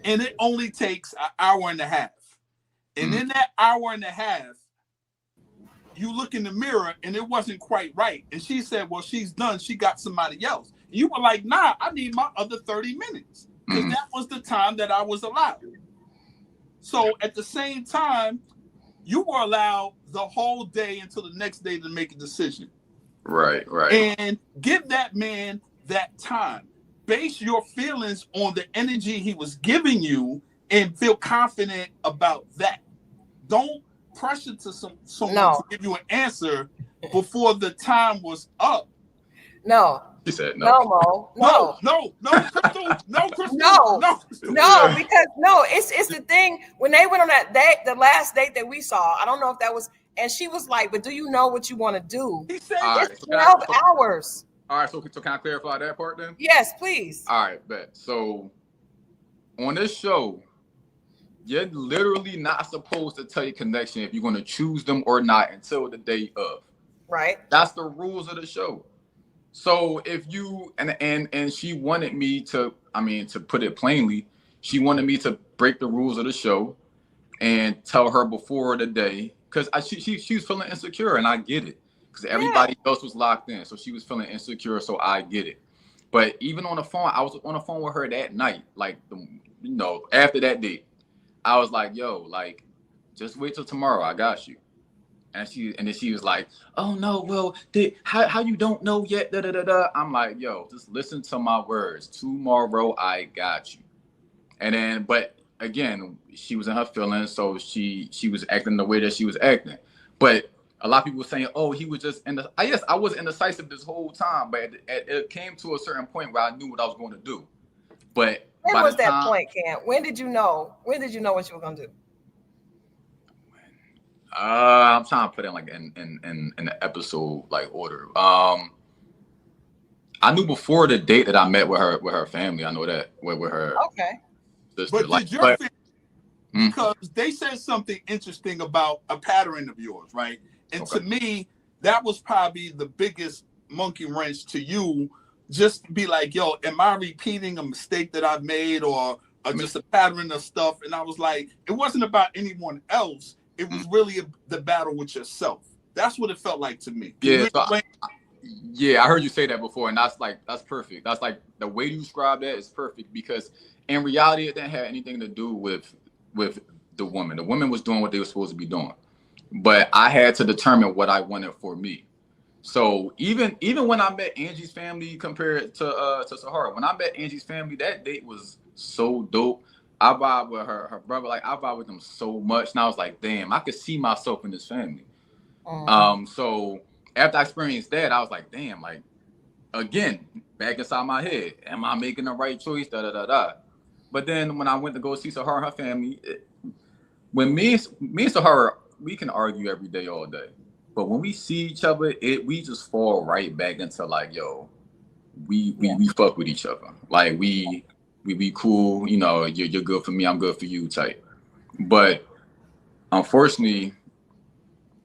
[SPEAKER 2] and it only takes an hour and a half, and in that hour and a half, you look in the mirror and it wasn't quite right, and she said, well, she's done, she got somebody else. You were like, nah, I need my other 30 minutes, because that was the time that I was allowed. So at the same time, you were allowed the whole day until the next day to make a decision.
[SPEAKER 3] Right.
[SPEAKER 2] And give that man that time. Base your feelings on the energy he was giving you and feel confident about that. Don't pressure to someone to give you an answer before the time was up.
[SPEAKER 1] No.
[SPEAKER 3] He said
[SPEAKER 1] no.
[SPEAKER 2] No, Christal.
[SPEAKER 1] No, because it's the thing, when they went on that date, the last date that we saw, I don't know if that was, and she was like, but do you know what you want to do?
[SPEAKER 2] He said
[SPEAKER 1] it's 12 hours.
[SPEAKER 3] All right, so can I clarify that part then?
[SPEAKER 1] Yes, please.
[SPEAKER 3] All right, bet. So on this show, you're literally not supposed to tell your connection if you're going to choose them or not until the day of.
[SPEAKER 1] Right.
[SPEAKER 3] That's the rules of the show. So if you and she wanted me to, to put it plainly, she wanted me to break the rules of the show and tell her before the day, because she was feeling insecure, and I get it, because everybody else was locked in, so she was feeling insecure, so I get it. But even on the phone, I was on the phone with her that night, like, after that date, I was like, yo, like, just wait till tomorrow, I got you. And then she was like, oh no, well, how you don't know yet, da da da da. I'm like, yo, just listen to my words. Tomorrow I got you. And then, but again, she was in her feelings, so she was acting the way that she was acting. But a lot of people were saying, oh, he was just yes, I was indecisive this whole time, but it came to a certain point where I knew what I was going to do. But
[SPEAKER 1] when was that point, Cam? When did you know? When did you know what you were going to do?
[SPEAKER 3] I'm trying to put it like in the episode like order. I knew before the date that I met with her family. I know that with her
[SPEAKER 1] Okay.
[SPEAKER 3] sister.
[SPEAKER 2] But
[SPEAKER 3] Like,
[SPEAKER 2] did your
[SPEAKER 3] but
[SPEAKER 2] family, because they said something interesting about a pattern of yours, right? And
[SPEAKER 3] okay.
[SPEAKER 2] to me, that was probably the biggest monkey wrench to you. Just be like, yo, am I repeating a mistake that I've made, or just a pattern of stuff? And I was like, it wasn't about anyone else. It was really the battle with yourself. That's what it felt like to me. Can you
[SPEAKER 3] Yeah, so
[SPEAKER 2] explain?
[SPEAKER 3] yeah, I heard you say that before, and that's perfect. That's like the way you describe that is perfect because in reality, it didn't have anything to do with the woman. The woman was doing what they were supposed to be doing, but I had to determine what I wanted for me. So even when I met Angie's family compared to Sahara, when I met Angie's family, that date was so dope. I vibe with her brother, like I vibe with them so much, and I was like, damn, I could see myself in this family. So after I experienced that, I was like, damn, like again, back inside my head, am I making the right choice? Da da da da. But then when I went to go see Sahara and her family, when me and Sahara, we can argue every day, all day. But when we see each other, we just fall right back into like, yo, we fuck with each other. Like we be cool, you know, you're good for me, I'm good for you type. But unfortunately,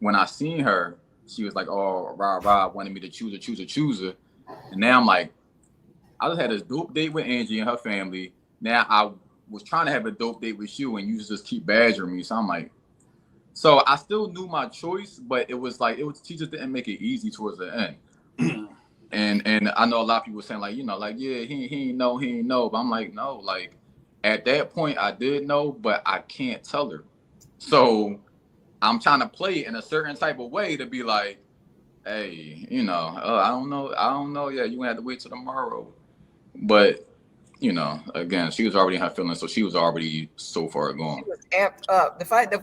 [SPEAKER 3] when I seen her, she was like, oh, Rob wanted me to choose her. And now I'm like, I just had this dope date with Angie and her family. Now I was trying to have a dope date with you, and you just keep badgering me. So I'm like, so I still knew my choice, but it was like she just didn't make it easy towards the end. And I know a lot of people saying like, you know, like yeah, he ain't know, but I'm like, no, like at that point I did know, but I can't tell her. So I'm trying to play it in a certain type of way to be like, hey, you know, I don't know. Yeah, you gonna have to wait till tomorrow. But you know, again, she was already in her feelings, so she was already so far
[SPEAKER 1] She
[SPEAKER 3] gone.
[SPEAKER 1] was amped up.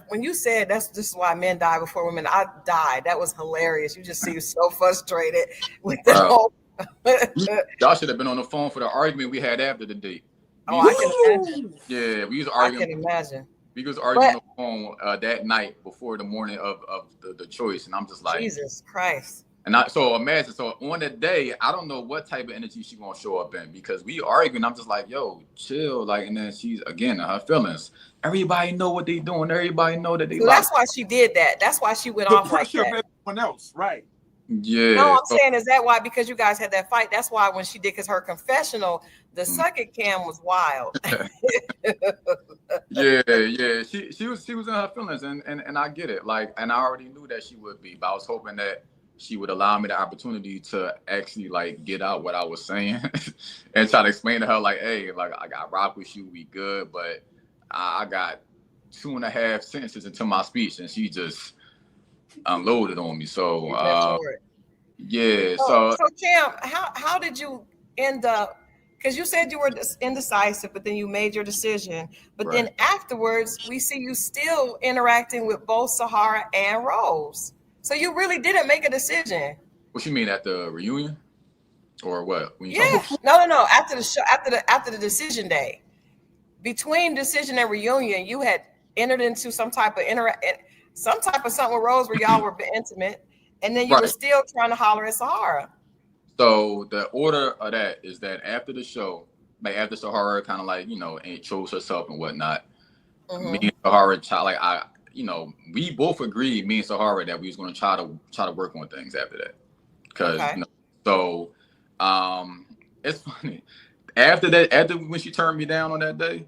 [SPEAKER 1] When you said this is why men die before women, I died. That was hilarious. You just seem so frustrated with the
[SPEAKER 3] Bro,
[SPEAKER 1] whole.
[SPEAKER 3] y'all should have been on the phone for the argument we had after the date.
[SPEAKER 1] Oh,
[SPEAKER 3] We
[SPEAKER 1] I
[SPEAKER 3] was,
[SPEAKER 1] can imagine.
[SPEAKER 3] yeah, we was
[SPEAKER 1] I
[SPEAKER 3] arguing.
[SPEAKER 1] can imagine.
[SPEAKER 3] We was arguing
[SPEAKER 1] But
[SPEAKER 3] on the phone that night before the morning of the choice, and I'm just like,
[SPEAKER 1] Jesus Christ.
[SPEAKER 3] and so imagine, so on that day, I don't know what type of energy she gonna show up in because we arguing. I'm just like, yo, chill, like, and then she's again in her feelings. Everybody know what they doing. Everybody know that they
[SPEAKER 1] So
[SPEAKER 3] locked.
[SPEAKER 1] that's why she did that. That's why she went
[SPEAKER 2] The
[SPEAKER 1] off like
[SPEAKER 2] pressure of
[SPEAKER 1] that.
[SPEAKER 2] everyone else, right?
[SPEAKER 1] No,
[SPEAKER 3] Yeah.
[SPEAKER 1] I'm saying is that why because you guys had that fight. That's why when she did because her confessional, the second cam was wild.
[SPEAKER 3] Yeah. She was in her feelings, and I get it. Like, and I already knew that she would be, but I was hoping that she would allow me the opportunity to actually like get out what I was saying and try to explain to her like, hey, like I got rock with you, we good, but I got 2.5 sentences into my speech, and she just unloaded on me. So
[SPEAKER 1] You went for it.
[SPEAKER 3] yeah,
[SPEAKER 1] So,
[SPEAKER 3] so
[SPEAKER 1] Cam, how did you end up? Because you said you were indecisive, but then you made your decision. But
[SPEAKER 3] right.
[SPEAKER 1] then afterwards, we see you still interacting with both Sahara and Rose. So you really didn't make a decision.
[SPEAKER 3] What you mean at the reunion or what? When you talking
[SPEAKER 1] Yeah.
[SPEAKER 3] about?
[SPEAKER 1] No. After the show, after the decision day, between decision and reunion, you had entered into some type of something with Rose where y'all were intimate, and then you were
[SPEAKER 3] Right.
[SPEAKER 1] still trying to holler at Sahara.
[SPEAKER 3] So the order of that is that after the show, like after Sahara kind of like, you know, ain't chose herself and whatnot, me
[SPEAKER 1] Mm-hmm.
[SPEAKER 3] and Sahara like you know, we both agreed, me and Sahara, that we was gonna try to work on things after that. Cause
[SPEAKER 1] Okay.
[SPEAKER 3] you know, so it's funny. After when she turned me down on that day,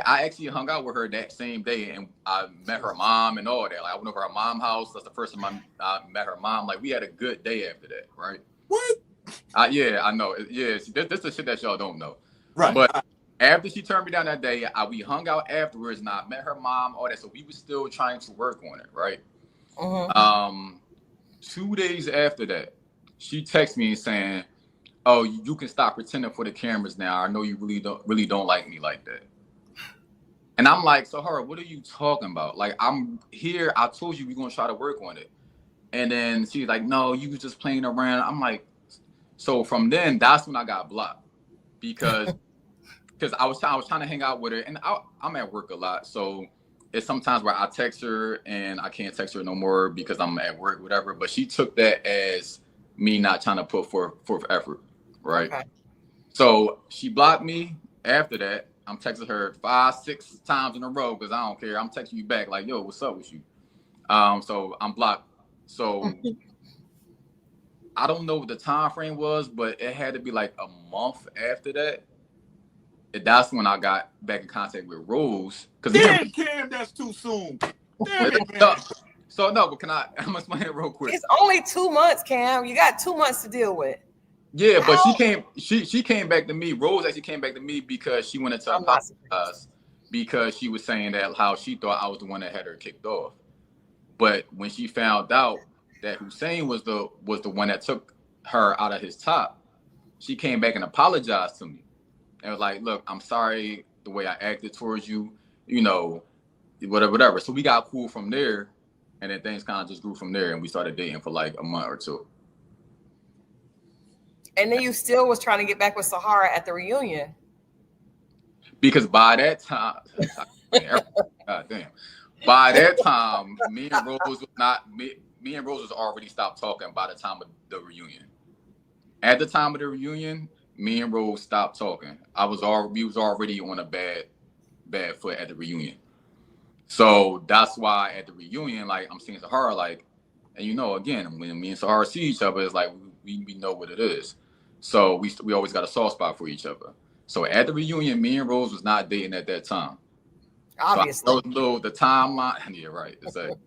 [SPEAKER 3] I actually hung out with her that same day and I met her mom and all that. Like I went over her mom's house. That's the first time I met her mom. Like we had a good day after that, right?
[SPEAKER 2] What?
[SPEAKER 3] Yeah, I know. Yeah, see, this the shit that y'all don't know.
[SPEAKER 2] Right.
[SPEAKER 3] But after she turned me down that day, we hung out afterwards, and I met her mom, all that. So we were still trying to work on it, right?
[SPEAKER 1] Mm-hmm.
[SPEAKER 3] 2 days after that, she texted me saying, "Oh, you can stop pretending for the cameras now. I know you really don't like me like that." And I'm like, "So, her, what are you talking about? Like, I'm here. I told you we're gonna try to work on it." And then she's like, "No, you was just playing around." I'm like, so from then, that's when I got blocked because I was trying to hang out with her, and I'm at work a lot, so it's sometimes where I text her and I can't text her no more because I'm at work, whatever. But she took that as me not trying to put forth effort, right?
[SPEAKER 1] Okay.
[SPEAKER 3] So she blocked me. After that, I'm texting her 5, 6 times in a row because I don't care. I'm texting you back like, yo, what's up with you? So I'm blocked. So I don't know what the time frame was, but it had to be like a month after that. And that's when I got back in contact with Rose.
[SPEAKER 2] Damn, Cam, that's too soon. Damn it, man.
[SPEAKER 3] So no, but I'm gonna explain it real quick.
[SPEAKER 1] It's only 2 months, Cam. You got 2 months to deal with.
[SPEAKER 3] Yeah, but she came back to me. Rose actually came back to me because she wanted to apologize because she was saying that how she thought I was the one that had her kicked off. But when she found out that Hussein was the one that took her out of his top, she came back and apologized to me. And was like, look, I'm sorry the way I acted towards you, you know, whatever. So we got cool from there, and then things kind of just grew from there, and we started dating for like a month or two.
[SPEAKER 1] And then you still was trying to get back with Sahara at the reunion.
[SPEAKER 3] Because by that time, God damn, by that time, me and Rose was already stopped talking by the time of the reunion. At the time of the reunion, me and Rose stopped talking. We was already on a bad foot at the reunion. So that's why at the reunion, like I'm seeing Sahara, like, and you know, again, when me and Sahara see each other, it's like we know what it is. So we always got a soft spot for each other. So at the reunion, me and Rose was not dating at that time.
[SPEAKER 1] Obviously.
[SPEAKER 3] So the timeline, yeah, right. Exactly.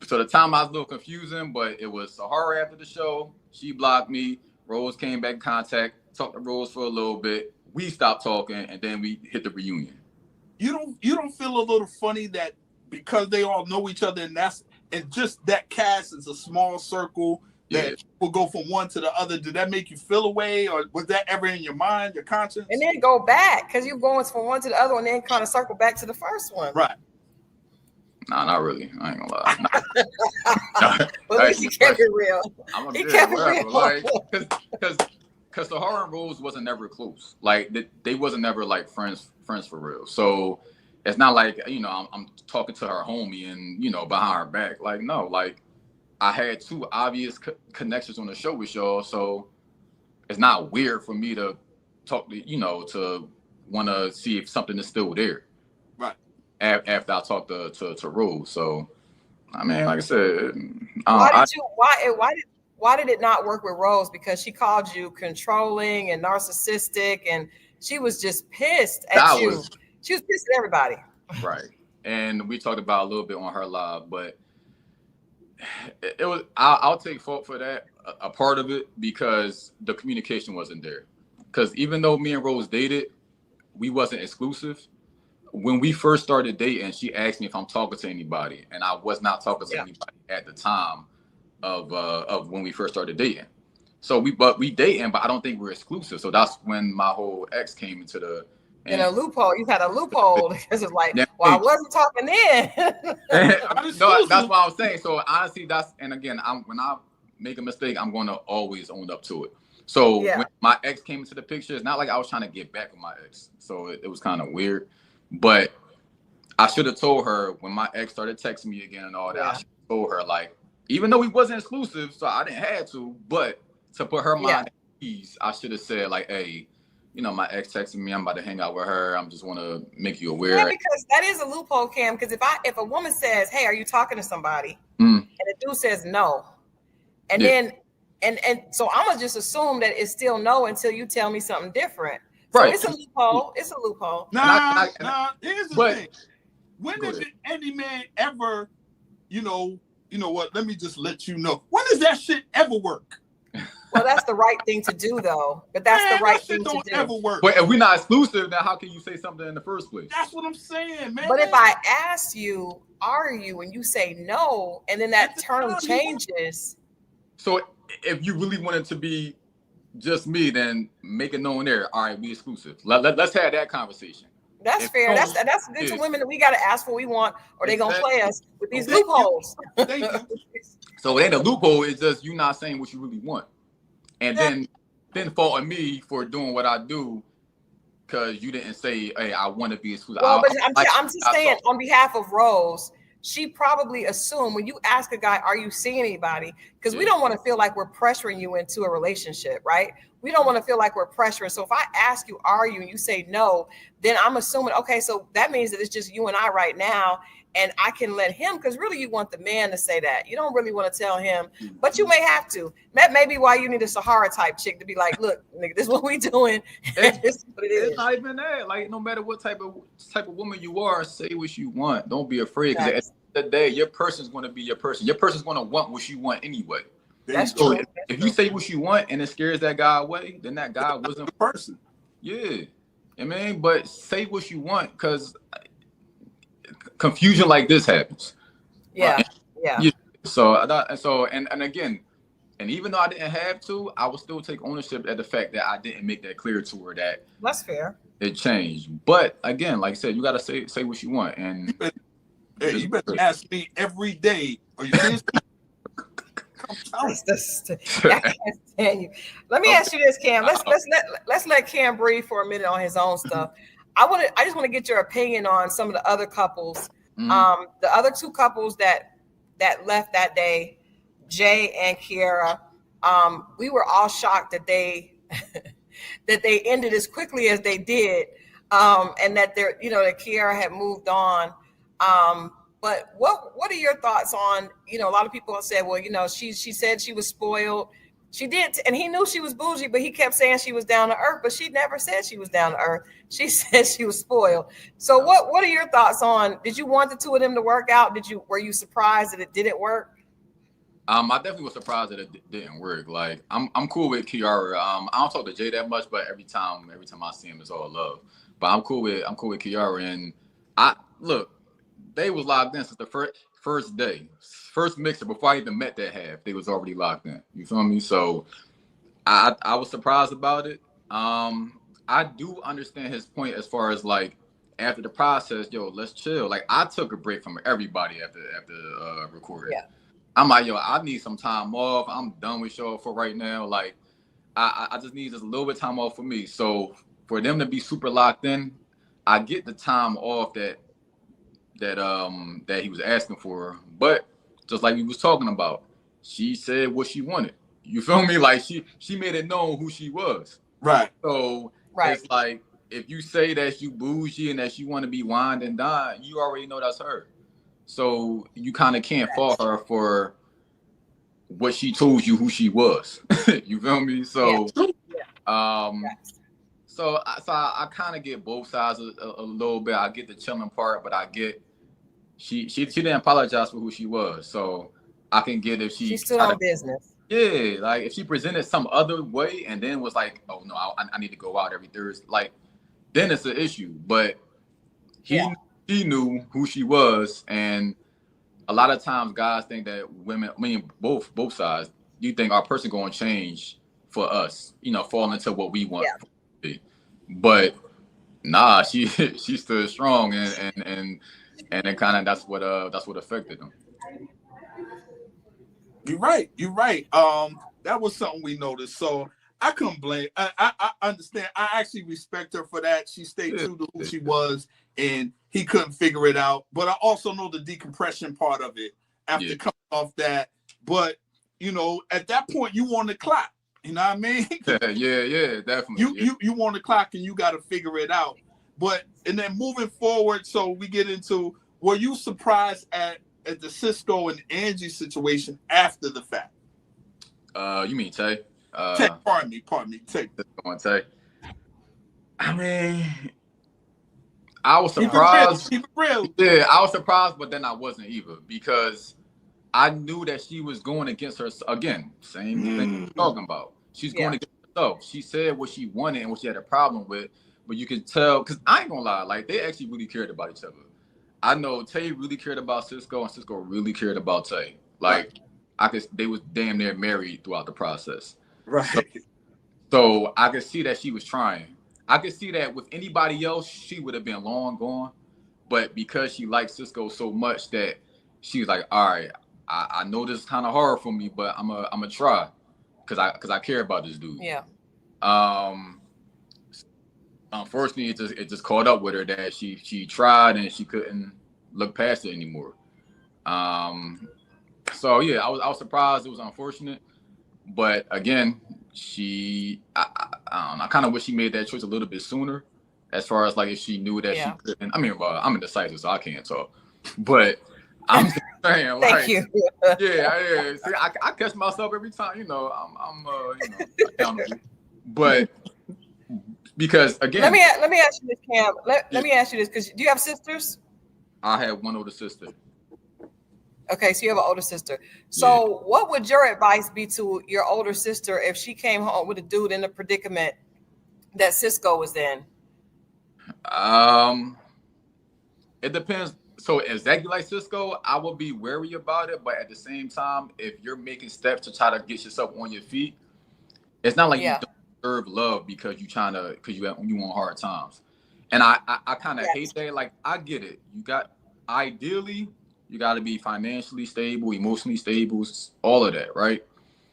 [SPEAKER 3] So the timeline was a little confusing, but it was Sahara after the show. She blocked me. Rose came back in contact, talked to Rose for a little bit. We stopped talking, and then we hit the reunion.
[SPEAKER 2] You don't feel a little funny that because they all know each other and just that cast is a small circle that will go from one to the other. Did that make you feel away, or was that ever in your mind, your conscience?
[SPEAKER 1] And then go back because you're going from one to the other one, and then kind of circle back to the first one.
[SPEAKER 2] Right.
[SPEAKER 3] Nah, not really. I ain't gonna lie.
[SPEAKER 1] Well, at least he kept it real. He kept it real.
[SPEAKER 3] Like, because Sahara and Rose wasn't never close. Like they wasn't never like friends for real. So it's not like, you know, I'm talking to her homie and, you know, behind her back. Like, no, like I had 2 obvious connections on the show with y'all. So it's not weird for me to talk to, you know, to want to see if something is still there.
[SPEAKER 2] Right.
[SPEAKER 3] After I talked to Rose. So, I mean, like I said,
[SPEAKER 1] why did it not work with Rose? Because she called you controlling and narcissistic, and she was just pissed at you. She was pissed at everybody.
[SPEAKER 3] Right. And we talked about a little bit on her live, but it was, I'll take fault for that, a part of it, because the communication wasn't there. Because even though me and Rose dated, we wasn't exclusive. When we first started dating, she asked me if I'm talking to anybody, and I was not talking to anybody at the time of when we first started dating. So we dating, but I don't think we're exclusive. So that's when my whole ex came into the
[SPEAKER 1] in a loophole. You had a loophole because it's like, well, I wasn't talking then.
[SPEAKER 3] No, that's what I was saying. So honestly, when I make a mistake, I'm going to always own up to it. So when my ex came into the picture, it's not like I was trying to get back with my ex. So it was kind of weird. But I should have told her when my ex started texting me again and all that. I should have told her, like, even though we wasn't exclusive, so I didn't have to, but to put her mind at ease, I should have said, like, hey, you know, my ex texted me, I'm about to hang out with her. I'm just want to make you aware.
[SPEAKER 1] Yeah, because that is a loophole, Cam. Because if a woman says, hey, are you talking to somebody? And the dude says no. And then so I'm gonna just assume that it's still no until you tell me something different. So it's a loophole. It's a loophole.
[SPEAKER 2] Nah. Here's the thing. When did any man ever, you know what? Let me just let you know. When does that shit ever work?
[SPEAKER 1] Well, that's the right thing to do, though. But that's the right thing to do.
[SPEAKER 2] Ever work.
[SPEAKER 3] But if we're not exclusive, then how can you say something in the first place?
[SPEAKER 2] That's what I'm saying, man.
[SPEAKER 1] But if I ask you, are you, and you say no, and then that term changes.
[SPEAKER 3] So if you really want it to be just me, then make it known there. All right, we exclusive. Let's have that conversation.
[SPEAKER 1] That's fair. That's good to women that we got to ask what we want, or they gonna play us with these loopholes.
[SPEAKER 3] So it ain't a loophole. It's just you not saying what you really want, and then faulting me for doing what I do because you didn't say, "Hey, I want to be exclusive."
[SPEAKER 1] Well, but I'm just saying on behalf of Rose. She probably assumed when you ask a guy, are you seeing anybody? Because we don't want to feel like we're pressuring you into a relationship, right? we don't want to feel like we're pressuring. So if I ask you, are you, and you say no, then I'm assuming, okay, so that means that it's just you and I right now, and I can let him, because really you want the man to say that. You don't really want to tell him, but you may have to. That may be why you need a Sahara type chick to be like, look, nigga, this is what we doing. This is what it is.
[SPEAKER 3] It's not even that. Like, no matter what type of woman you are, say what you want. Don't be afraid, because at the end of the day, your person's going to be your person. Your person's going to want what you want anyway.
[SPEAKER 1] That's
[SPEAKER 3] so
[SPEAKER 1] true.
[SPEAKER 3] If you say what you want and it scares that guy away, then that guy wasn't
[SPEAKER 2] the person.
[SPEAKER 3] Yeah, I mean, but say what you want, because confusion like this happens.
[SPEAKER 1] Yeah.
[SPEAKER 3] So again, and even though I didn't have to, I would still take ownership at the fact that I didn't make that clear to her that
[SPEAKER 1] that's fair.
[SPEAKER 3] It changed. But again, like I said, you gotta say what you want. And
[SPEAKER 2] you better ask me every day. Are you serious?
[SPEAKER 1] I can't stand you. Let me ask you this, Cam. Let's let Cam breathe for a minute on his own stuff. I just want to get your opinion on some of the other couples. The other two couples that left that day, Jay and Kiara. We were all shocked that they that they ended as quickly as they did, and that that Kiara had moved on. But what are your thoughts on, a lot of people have said, well, she said she was spoiled. She did, and he knew she was bougie, but he kept saying she was down to earth, but she never said she was down to earth. She said she was spoiled. So what are your thoughts on, did you want the two of them to work out? Were you surprised that it didn't work?
[SPEAKER 3] I definitely was surprised that it didn't work. Like, I'm cool with Kiara. I don't talk to Jay that much, but every time I see him, it's all love. But I'm cool with Kiara, and they was locked in since the first day, first mixer, before I even met that half. They was already locked in. You feel me? So I was surprised about it. I do understand his point as far as, like, after the process, let's chill. Like, I took a break from everybody after recording.
[SPEAKER 1] Yeah.
[SPEAKER 3] I'm like, I need some time off. I'm done with y'all for right now. Like, I just need just a little bit of time off for me. So for them to be super locked in, I get the time off that he was asking for. But just like we was talking about, she said what she wanted. You feel me? Like, she made it known who she was.
[SPEAKER 2] Right.
[SPEAKER 3] So it's like, if you say that you bougie and that you want to be wined and dined, you already know that's her. So you kind of can't fault her for what she told you who she was. You feel me? So, so I kind of get both sides a little bit. I get the chilling part, but I get she didn't apologize for who she was. So I can get if she
[SPEAKER 1] stood on business.
[SPEAKER 3] Yeah, like if she presented some other way and then was like, oh no, I need to go out every Thursday, like, then it's an issue. But he knew who she was, and a lot of times guys think that women, I mean both sides, you think our person going to change for us, fall into what we want. Yeah. But nah, she stood strong, and then kind of that's what affected them.
[SPEAKER 2] You're right. That was something we noticed. So I couldn't blame. I understand. I actually respect her for that. She stayed true to who she was, and he couldn't figure it out. But I also know the decompression part of it after coming off that. But at that point, you want to clock. You know what I mean?
[SPEAKER 3] Yeah, definitely.
[SPEAKER 2] You want to clock, and you got to figure it out. And then moving forward, so we get into, were you surprised at the Cisco and Angie situation after the fact?
[SPEAKER 3] You mean Tay?
[SPEAKER 2] Tay, pardon me, Tay.
[SPEAKER 3] Tay. I mean, I was surprised.
[SPEAKER 2] Keep it real.
[SPEAKER 3] Yeah, I was surprised, but then I wasn't either, because I knew that she was going against her again. Same thing we're talking about. She's going against herself. She said what she wanted and what she had a problem with, but you can tell, because I ain't gonna lie, like, they actually really cared about each other. I know Tay really cared about Cisco, and Cisco really cared about Tay. Like, they was damn near married throughout the process.
[SPEAKER 2] Right.
[SPEAKER 3] So I could see that she was trying. I could see that with anybody else, she would have been long gone. But because she liked Cisco so much that she was like, all right, I know this is kind of hard for me, but I'm a try, because I care about this dude.
[SPEAKER 1] Yeah.
[SPEAKER 3] Unfortunately, it just caught up with her that she tried and she couldn't look past it anymore. So yeah, I was surprised. It was unfortunate, but again, I don't know. I kind of wish she made that choice a little bit sooner. As far as like if she knew that she couldn't. I mean, well, I'm indecisive, so I can't talk. But I'm just saying,
[SPEAKER 1] Thank
[SPEAKER 3] like,
[SPEAKER 1] you.
[SPEAKER 3] yeah. See, I catch myself every time. You know, I'm accountable. But because again,
[SPEAKER 1] Let me ask you this, Cam. Let me ask you this, because do you have sisters?
[SPEAKER 3] I have one older sister.
[SPEAKER 1] Okay, so you have an older sister. So what would your advice be to your older sister if she came home with a dude in the predicament that Cisco was in?
[SPEAKER 3] It depends. So exactly like Cisco, I would be wary about it. But at the same time, if you're making steps to try to get yourself on your feet, it's not like you don't deserve love because you want hard times. And I kind of hate that. Like, I get it. Ideally, you got to be financially stable, emotionally stable, all of that, right?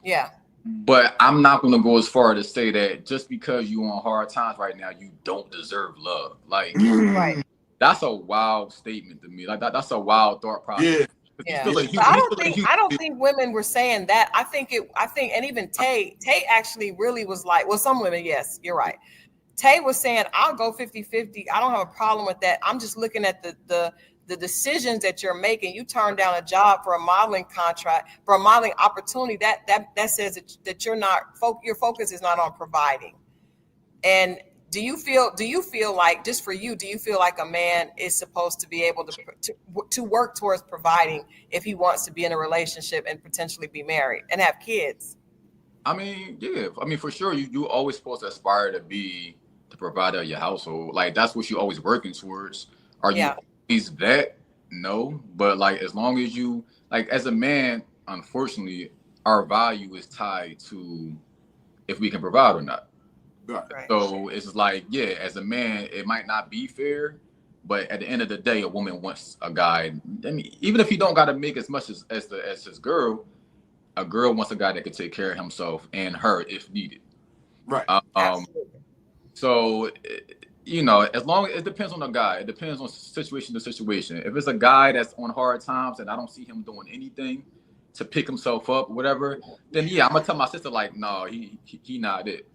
[SPEAKER 1] Yeah.
[SPEAKER 3] But I'm not going to go as far to say that just because you on hard times right now, you don't deserve love. Like,
[SPEAKER 1] right.
[SPEAKER 3] That's a wild statement to me. Like that's a wild thought process.
[SPEAKER 1] Yeah. I don't think women were saying that. I think, and even Tay actually really was like, well, some women, yes, you're right. Tay was saying, I'll go 50-50. I don't have a problem with that. I'm just looking at the decisions that you're making. You turn down a job for a modeling contract, for a modeling opportunity. That says that you're not, your focus is not on providing. And do you feel like, just for you, do you feel like a man is supposed to be able to work towards providing if he wants to be in a relationship and potentially be married and have kids?
[SPEAKER 3] I mean, yeah. I mean, for sure, you always supposed to aspire to be the provider of your household. Like, that's what you always working towards. Are you always that? No. But like, as long as you, like, as a man, unfortunately, our value is tied to if we can provide or not.
[SPEAKER 2] Right.
[SPEAKER 3] So it's like, yeah, as a man, it might not be fair, but at the end of the day, a woman wants a guy. I mean, even if he don't got to make as much as his girl, a girl wants a guy that can take care of himself and her if needed.
[SPEAKER 2] Right.
[SPEAKER 3] So, you know, as long as it depends on the guy, it depends on situation to situation. If it's a guy that's on hard times and I don't see him doing anything to pick himself up, whatever, then yeah, I'm gonna tell my sister like, no, he not it.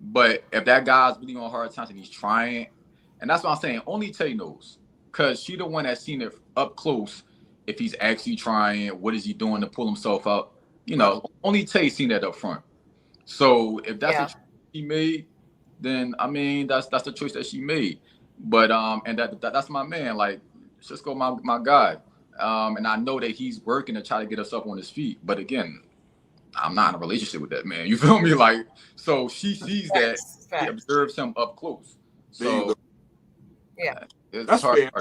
[SPEAKER 3] But if that guy's really on hard times and he's trying, and that's what I'm saying, only Tay knows, because she the one that's seen it up close. If he's actually trying, what is he doing to pull himself up? You know, only Tay seen that up front. So if that's a choice she made, then I mean that's the choice that she made. But and that's my man. Like, Cisco, my guy. And I know that he's working to try to get himself on his feet. But again, I'm not in a relationship with that man. You feel me? Like, so she sees that, she observes him up close. So it's hard to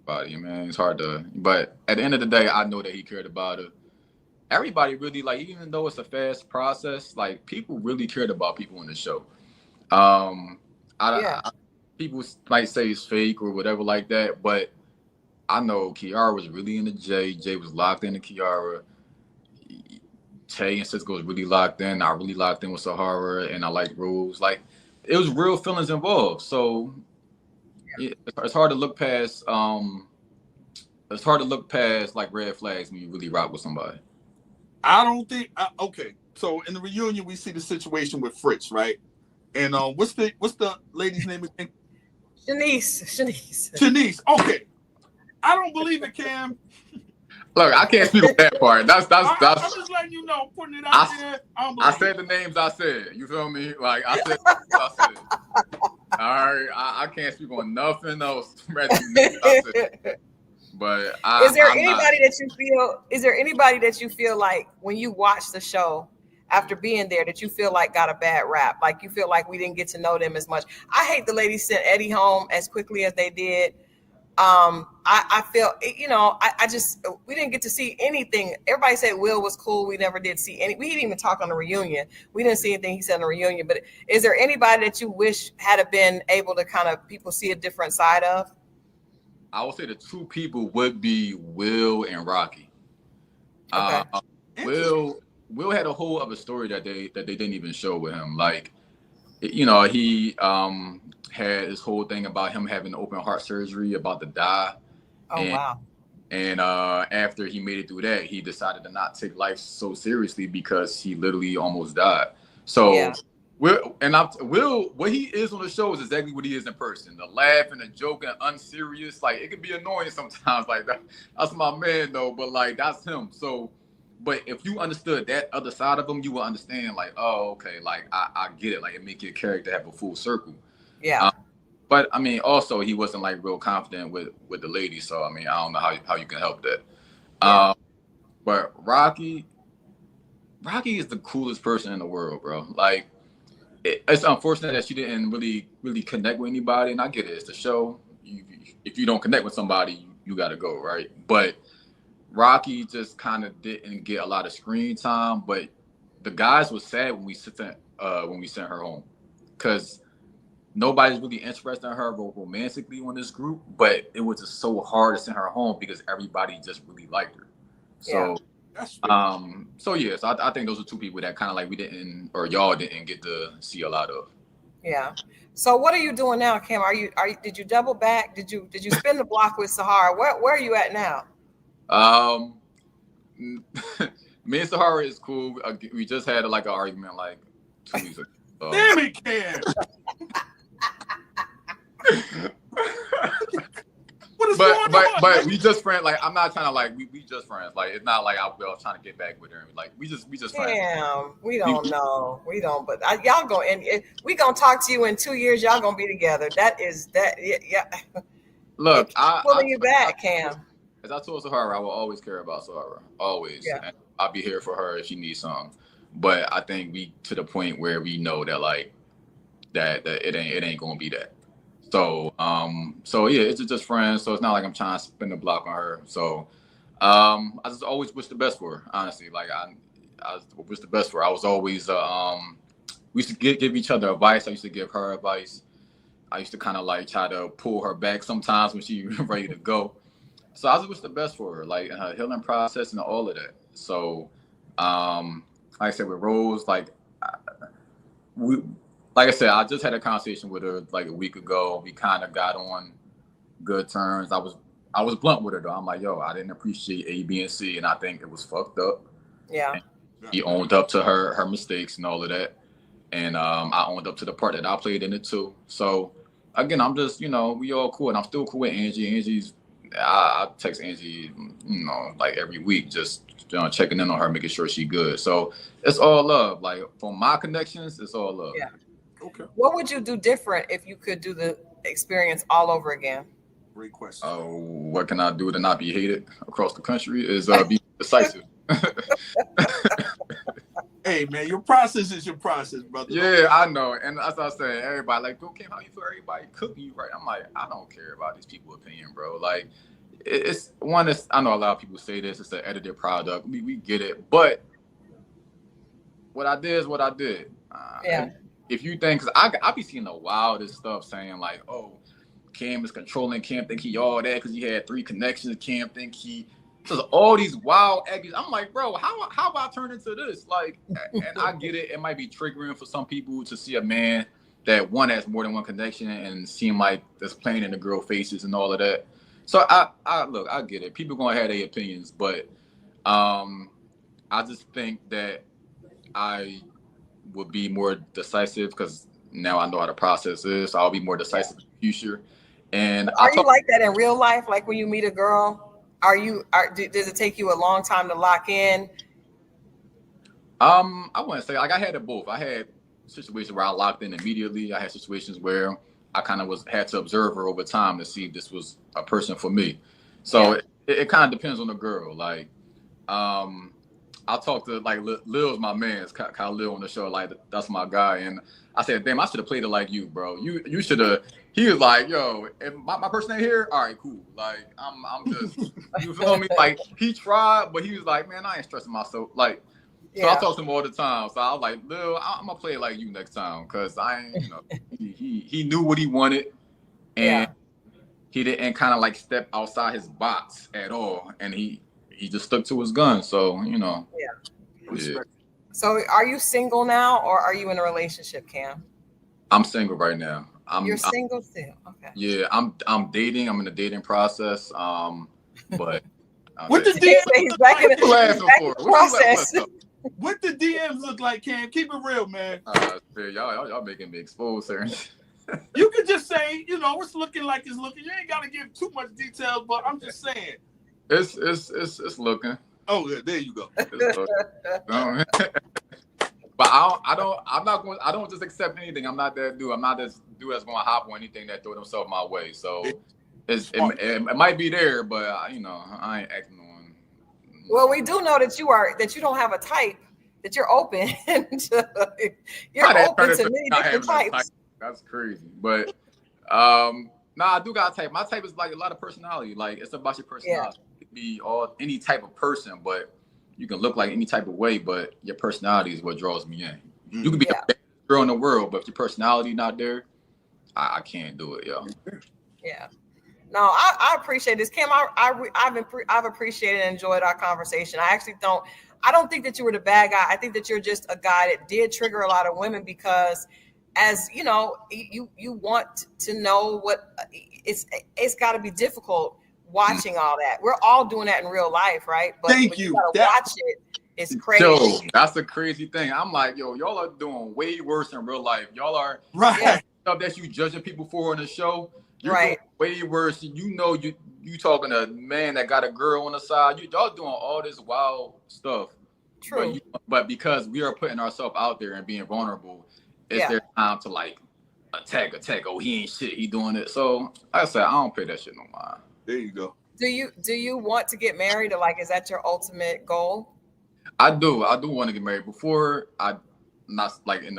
[SPEAKER 3] about it, man. It's hard to, but at the end of the day, I know that he cared about her. Everybody really, like, even though it's a fast process, like, people really cared about people in the show. People might say it's fake or whatever like that, but I know Kiara was really into Jay. Jay was locked into Kiara. Tay and Cisco was really locked in. I really locked in with Sahara, and I like Rose. Like, it was real feelings involved. So it's hard to look past. It's hard to look past like red flags when you really rock with somebody.
[SPEAKER 2] I don't think. Okay, so in the reunion we see the situation with Fritz, right? And what's the lady's name again? Shanice. Okay, I don't believe it, Cam.
[SPEAKER 3] Look, I can't speak on that part. That's.
[SPEAKER 2] I'm just letting you know, putting it out there.
[SPEAKER 3] I said the names I said. You feel me? Like, I said what I said. All right, I can't speak on nothing else. But
[SPEAKER 1] is there anybody that you feel like when you watch the show after being there that you feel like got a bad rap? Like, you feel like we didn't get to know them as much? I hate the ladies sent Eddie home as quickly as they did. I feel, you know, I just, we didn't get to see anything. Everybody said Will was cool. We never did see any. We didn't even talk on the reunion. We didn't see anything he said on the reunion. But is there anybody that you wish had been able to kind of people see a different side of?
[SPEAKER 3] I would say the two people would be Will and Rocky. Okay. Will had a whole other story that they didn't even show with him. Like, you know, he had this whole thing about him having open heart surgery, about to die. Wow. And after he made it through that, he decided to not take life so seriously because he literally almost died. So Will, what he is on the show is exactly what he is in person. The laugh and the joke and unserious. Like, it can be annoying sometimes. Like, that's my man though, but like, that's him. So, but if you understood that other side of him, you will understand, like, oh, okay, like I get it. Like, it make your character have a full circle.
[SPEAKER 1] Yeah.
[SPEAKER 3] But I mean, also he wasn't like real confident with the lady. So I mean, I don't know how you can help that.
[SPEAKER 1] Yeah.
[SPEAKER 3] But Rocky is the coolest person in the world, bro. Like, it's unfortunate that she didn't really connect with anybody, and I get it. It's the show. If you don't connect with somebody, you got to go, right? But Rocky just kind of didn't get a lot of screen time. But the guys were sad when we sent her home, because nobody's really interested in her romantically on this group. But it was just so hard to send her home because everybody just really liked her. So.
[SPEAKER 1] Yeah.
[SPEAKER 3] So yes, I think those are two people that kind of like we didn't, or y'all didn't get to see a lot of.
[SPEAKER 1] Yeah. So what are you doing now, Kim? Did you double back? Did you spin the block with Sahara? Where are you at now?
[SPEAKER 3] Me and Sahara is cool. We just had like an argument like 2 weeks ago.
[SPEAKER 2] Damn it, Cam.
[SPEAKER 3] But we just friends. Like, I'm not trying to like we just friends. Like, it's not like I was trying to get back with her. Like, we just friends.
[SPEAKER 1] Damn, we don't know. We don't. But y'all go and we gonna talk to you in 2 years. Y'all gonna be together. That is that. Yeah.
[SPEAKER 3] Look,
[SPEAKER 1] I'm pulling you back, Cam.
[SPEAKER 3] As I told Sahara, I will always care about Sahara. Always.
[SPEAKER 1] Yeah.
[SPEAKER 3] And I'll be here for her if she needs something. But I think we to the point where we know that like that it ain't gonna be that. So yeah, it's just friends. So it's not like I'm trying to spin the block on her. So I just always wish the best for her, honestly. Like I wish the best for her. I was always we used to give each other advice. I used to give her advice. I used to kind of like try to pull her back sometimes when she ready to go. So I just wish the best for her, like in her healing process and all of that. So like I said with Rose, like I said, I just had a conversation with her like a week ago. We kind of got on good terms. I was blunt with her though. I'm like, yo, I didn't appreciate A, B, and C, and I think it was fucked up.
[SPEAKER 1] Yeah.
[SPEAKER 3] And she owned up to her mistakes and all of that, and I owned up to the part that I played in it too. So again, I'm just, we all cool, and I'm still cool with Angie. I text Angie, like every week, just checking in on her, making sure she good. So it's all love. Like for my connections, it's all love.
[SPEAKER 1] Yeah.
[SPEAKER 2] Okay.
[SPEAKER 1] What would you do different if you could do the experience all over again?
[SPEAKER 2] Great question.
[SPEAKER 3] What can I do to not be hated across the country is be decisive.
[SPEAKER 2] Hey man, your process is your process, brother.
[SPEAKER 3] Yeah, I know. And as I said, everybody like, okay, how you feel? Everybody cooking you right. I'm like, I don't care about these people's opinion, bro. Like, I know a lot of people say this, it's an edited product. We get it. But what I did is what I did.
[SPEAKER 1] Yeah.
[SPEAKER 3] If you think, because I be seeing the wildest stuff saying like, oh, Cam is controlling, Cam think he all that because he had 3 connections, Cam think he just all these wild eggs. I'm like, bro, how have I turned into this? Like, and I get it. It might be triggering for some people to see a man that one has more than one connection and seem like that's playing in the girl faces and all of that. So I look, I get it. People gonna have their opinions, but I just think that I would be more decisive because now I know how the process is. So I'll be more decisive in the future. And
[SPEAKER 1] are you like that in real life? Like when you meet a girl, does it take you a long time to lock in?
[SPEAKER 3] I wouldn't say, like, I had it both. I had situations where I locked in immediately. I had situations where I kind of had to observe her over time to see if this was a person for me. So it kind of depends on the girl. Like, I talked to like Lil's my man, Kyle Lil on the show. Like, that's my guy, and I said, damn, I should have played it like you, bro. You should have. He was like, yo, if my person ain't here, all right, cool. Like, I'm just, you feel me? Like, he tried, but he was like, man, I ain't stressing myself. Like, so I talk to him all the time. So I was like, Lil, I'm gonna play it like you next time, cause I ain't, he knew what he wanted, and he didn't kind of like step outside his box at all, and he just stuck to his gun. So
[SPEAKER 1] Yeah. So are you single now, or are you in a relationship, Cam?
[SPEAKER 3] I'm single right now.
[SPEAKER 1] You're single still? Okay.
[SPEAKER 3] Yeah, I'm dating. I'm in the dating process. But
[SPEAKER 2] what the
[SPEAKER 1] he's back in the process.
[SPEAKER 2] What the DMs look like, Cam? Keep it real, man.
[SPEAKER 3] Y'all making me expose her.
[SPEAKER 2] You could just say, you know, it's looking like it's looking. You ain't gotta give too much details, but I'm just saying.
[SPEAKER 3] It's looking.
[SPEAKER 2] Oh yeah, there you go.
[SPEAKER 3] But I don't just accept anything. I'm not that dude. I'm not this dude that's gonna hop on anything that throw themselves my way. So it might be there, but you know, I ain't acting on.
[SPEAKER 1] Well, we do know that you don't have a type, that you're open to, to many different types.
[SPEAKER 3] That's crazy. But I do got a type. My type is like a lot of personality. Like it's about your personality. Yeah. It could be any type of person, but you can look like any type of way, but your personality is what draws me in. You can be the best girl in the world, but if your personality not there, I can't do it, yo.
[SPEAKER 1] Yeah. No, I appreciate this, Kim. I've appreciated and enjoyed our conversation. I don't think that you were the bad guy. I think that you're just a guy that did trigger a lot of women because, as you know, you want to know what it's got to be difficult watching all that. We're all doing that in real life, right? But
[SPEAKER 2] Thank you.
[SPEAKER 1] Gotta watch it. It's crazy.
[SPEAKER 3] Yo, that's the crazy thing. I'm like, yo, y'all are doing way worse in real life. Y'all are stuff that you judging people for in the show. You're doing way worse. You know, you talking to a man that got a girl on the side. Y'all doing all this wild stuff.
[SPEAKER 1] True.
[SPEAKER 3] But because we are putting ourselves out there and being vulnerable, it's their time to like attack. Oh, he ain't shit. He doing it. So like I said, I don't pay that shit no mind.
[SPEAKER 2] There you go.
[SPEAKER 1] Do you want to get married, or like is that your ultimate goal?
[SPEAKER 3] I do want to get married. Before not like in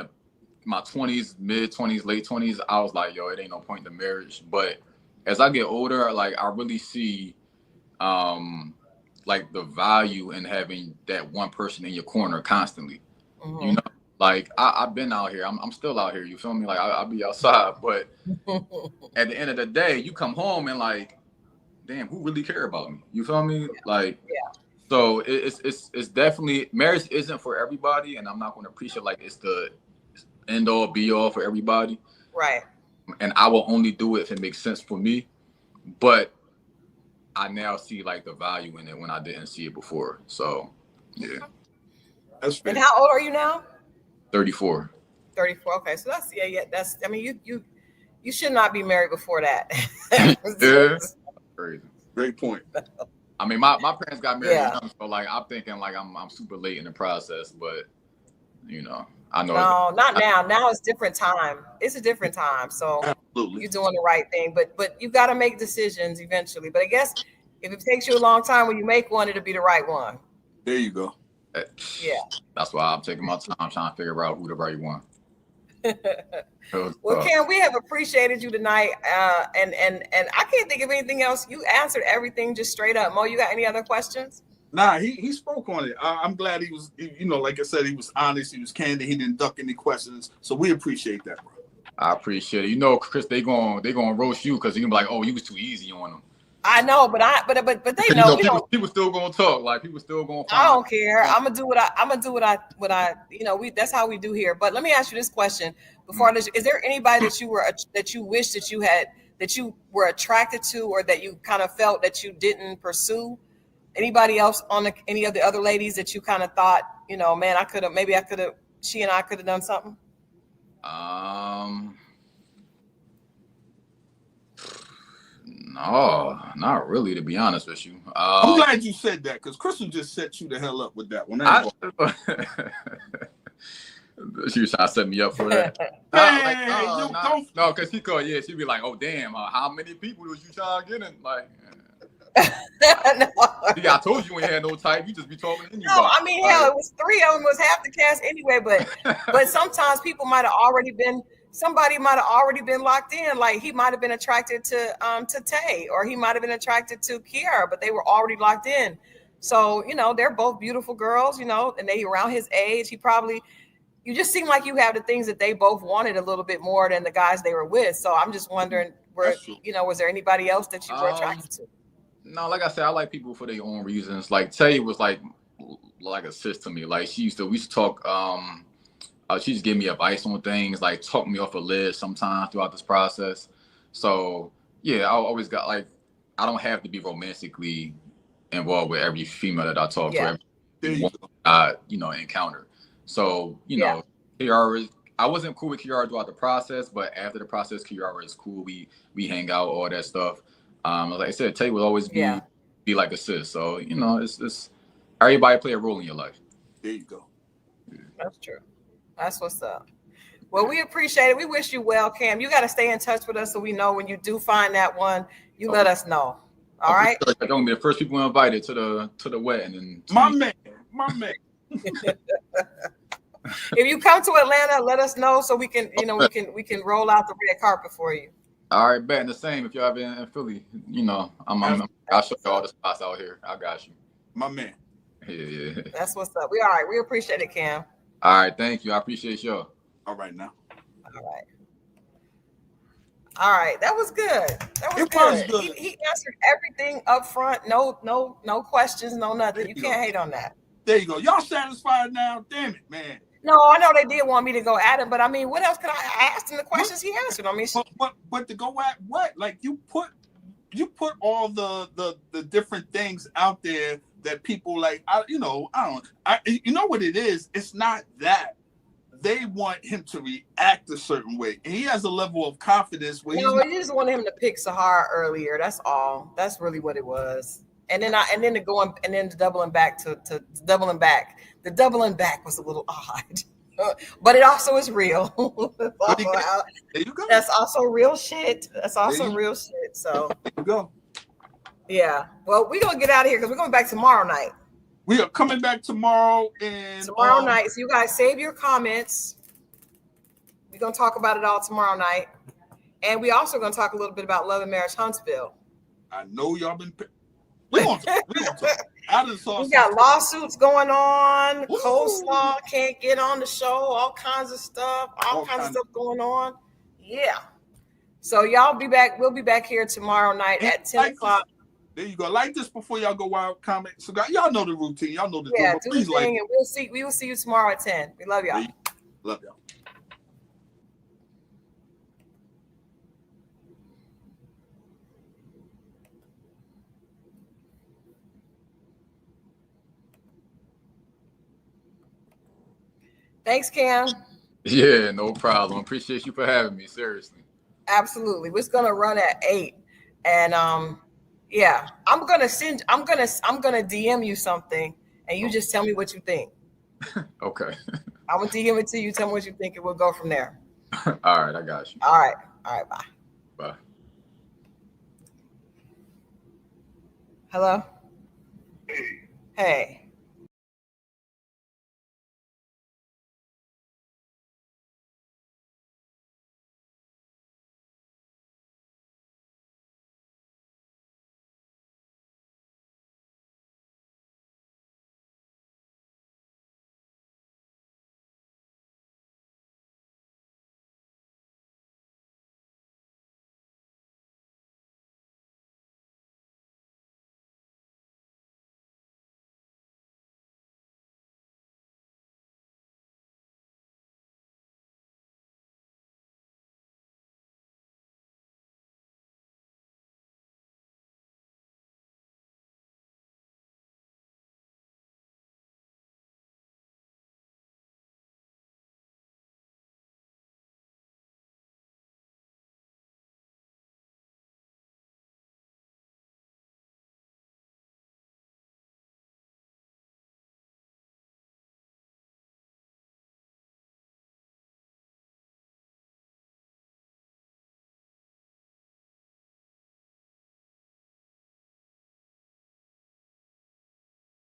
[SPEAKER 3] my 20s, mid 20s, late 20s, I was like, yo, it ain't no point in marriage. But as I get older, like I really see like the value in having that one person in your corner constantly. Mm-hmm. You know, like I've been out here. I'm still out here. You feel me? Like I'll be outside, but at the end of the day, you come home and like, damn, who really care about me? You feel me? Like, so it's definitely, marriage isn't for everybody, and I'm not going to preach it like it's the end all be all for everybody.
[SPEAKER 1] Right.
[SPEAKER 3] And I will only do it if it makes sense for me. But I now see like the value in it when I didn't see it before. So yeah.
[SPEAKER 1] And how old are you now?
[SPEAKER 3] 34.
[SPEAKER 1] 34. Okay, so that's that's. I mean, you should not be married before that.
[SPEAKER 3] Yeah. Crazy.
[SPEAKER 2] Great point.
[SPEAKER 3] I mean, my parents got married young, so like I'm thinking like I'm super late in the process, but you know, I know.
[SPEAKER 1] No, not now. Now it's different time. It's a different time. So absolutely, you're doing the right thing, but you got to make decisions eventually. But I guess if it takes you a long time, when you make one, it'll be the right one.
[SPEAKER 2] There you go.
[SPEAKER 1] Yeah.
[SPEAKER 3] That's why I'm taking my time trying to figure out who the right one.
[SPEAKER 1] Well, Cam, we have appreciated you tonight, and I can't think of anything else. You answered everything just straight up. Mo, you got any other questions?
[SPEAKER 2] Nah, he spoke on it. I'm glad he was, you know, like I said, he was honest, he was candid, he didn't duck any questions. So we appreciate that, bro.
[SPEAKER 3] I appreciate it. You know, Chris, they gonna roast you because you can be like, oh, you was too easy on them.
[SPEAKER 1] I know, but they know,
[SPEAKER 3] people still gonna talk. Like people still gonna.
[SPEAKER 1] I don't care. I'm gonna do what I. You know, that's how we do here. But let me ask you this question before I let you. Is there anybody that you wish that you were attracted to, or that you kind of felt that you didn't pursue? Anybody else on any of the other ladies that you kind of thought, you know, man, she and I could have done something?
[SPEAKER 3] No, not really, to be honest with you.
[SPEAKER 2] I'm glad you said that because Christal just set you the hell up with that one.
[SPEAKER 3] She was trying to set me up for that. No, because she'd be like, oh, damn, how many people was you trying to get in? Like,
[SPEAKER 1] no.
[SPEAKER 3] I told you ain't had no type. You just be talking to anybody.
[SPEAKER 1] No, I mean, hell, it was 3 of them was half the cast anyway. But sometimes people somebody might have already been locked in. Like he might have been attracted to Tay, or he might have been attracted to Kiara, but they were already locked in. So, you know, they're both beautiful girls, you know, and they around his age. You just seem like you have the things that they both wanted a little bit more than the guys they were with. So I'm just wondering, was there anybody else that you were attracted to?
[SPEAKER 3] No, like I said, I like people for their own reasons. Like Tay was like a sis to me. Like we used to talk. She just gave me advice on things, like talk me off a list sometimes throughout this process. So yeah, I always I don't have to be romantically involved with every female that I talk to. encounter. So,
[SPEAKER 1] Yeah.
[SPEAKER 3] Kiara, I wasn't cool with Kiara throughout the process, but after the process, Kiara is cool. We hang out, all that stuff. Like I said, Tay will always be like a sis. So, it's everybody play a role in your life.
[SPEAKER 2] There you go.
[SPEAKER 1] That's true. That's what's up. Well, we appreciate it. We wish you well, Cam. You got to stay in touch with us so we know when you do find that one. You let us know. All right.
[SPEAKER 3] Sure. Like, I'm the first people invited to the wedding. And
[SPEAKER 2] my man.
[SPEAKER 1] If you come to Atlanta, let us know so we can, we can roll out the red carpet for you.
[SPEAKER 3] All right, bet. And the same if y'all ever in Philly, I'll show you all the spots out here. I got you.
[SPEAKER 2] My man.
[SPEAKER 3] Yeah.
[SPEAKER 1] That's what's up. We all right. We appreciate it, Cam.
[SPEAKER 3] All right, thank you. I appreciate y'all.
[SPEAKER 2] All right now.
[SPEAKER 1] All right. That was good. That was good. He answered everything up front. No questions, no nothing. You can't hate on that.
[SPEAKER 2] There you go. Y'all satisfied now? Damn it, man.
[SPEAKER 1] No, I know they did want me to go at him, but I mean, what else could I ask him the questions he answered? I mean,
[SPEAKER 2] but to go at what? Like you put all the different things out there that people like. You know what it is? It's not that they want him to react a certain way, and he has a level of confidence where
[SPEAKER 1] you just wanted him to pick Sahara earlier. That's all. That's really what it was. And then doubling back. The doubling back was a little odd, but it also is real.
[SPEAKER 2] There you go.
[SPEAKER 1] That's also real shit. Real shit. So
[SPEAKER 2] there you go.
[SPEAKER 1] Yeah. Well, we're gonna get out of here because we're going back tomorrow night.
[SPEAKER 2] We are coming back tomorrow
[SPEAKER 1] night. So you guys save your comments. We're gonna talk about it all tomorrow night, and we also gonna talk a little bit about Love and Marriage Huntsville.
[SPEAKER 2] I know y'all been. We
[SPEAKER 1] got lawsuits going on. Ooh. Coleslaw can't get on the show. All kinds of stuff. All kinds of stuff going on. Yeah. So y'all be back. We'll be back here tomorrow night at 10 o'clock.
[SPEAKER 2] There you go. Like this before y'all go wild. Comment. So y'all know the routine. Y'all know the
[SPEAKER 1] deal. Do the thing, and we will see you tomorrow at 10. We love y'all.
[SPEAKER 2] Love y'all.
[SPEAKER 1] Thanks, Cam.
[SPEAKER 3] Yeah, no problem. Appreciate you for having me. Seriously.
[SPEAKER 1] Absolutely. We're gonna run at 8, and yeah, I'm gonna DM you something, and you just tell me what you think.
[SPEAKER 3] Okay.
[SPEAKER 1] I'm gonna DM it to you. Tell me what you think, and we'll go from there.
[SPEAKER 3] All right, I got you.
[SPEAKER 1] All right. Bye.
[SPEAKER 3] Bye.
[SPEAKER 1] Hello. Hey.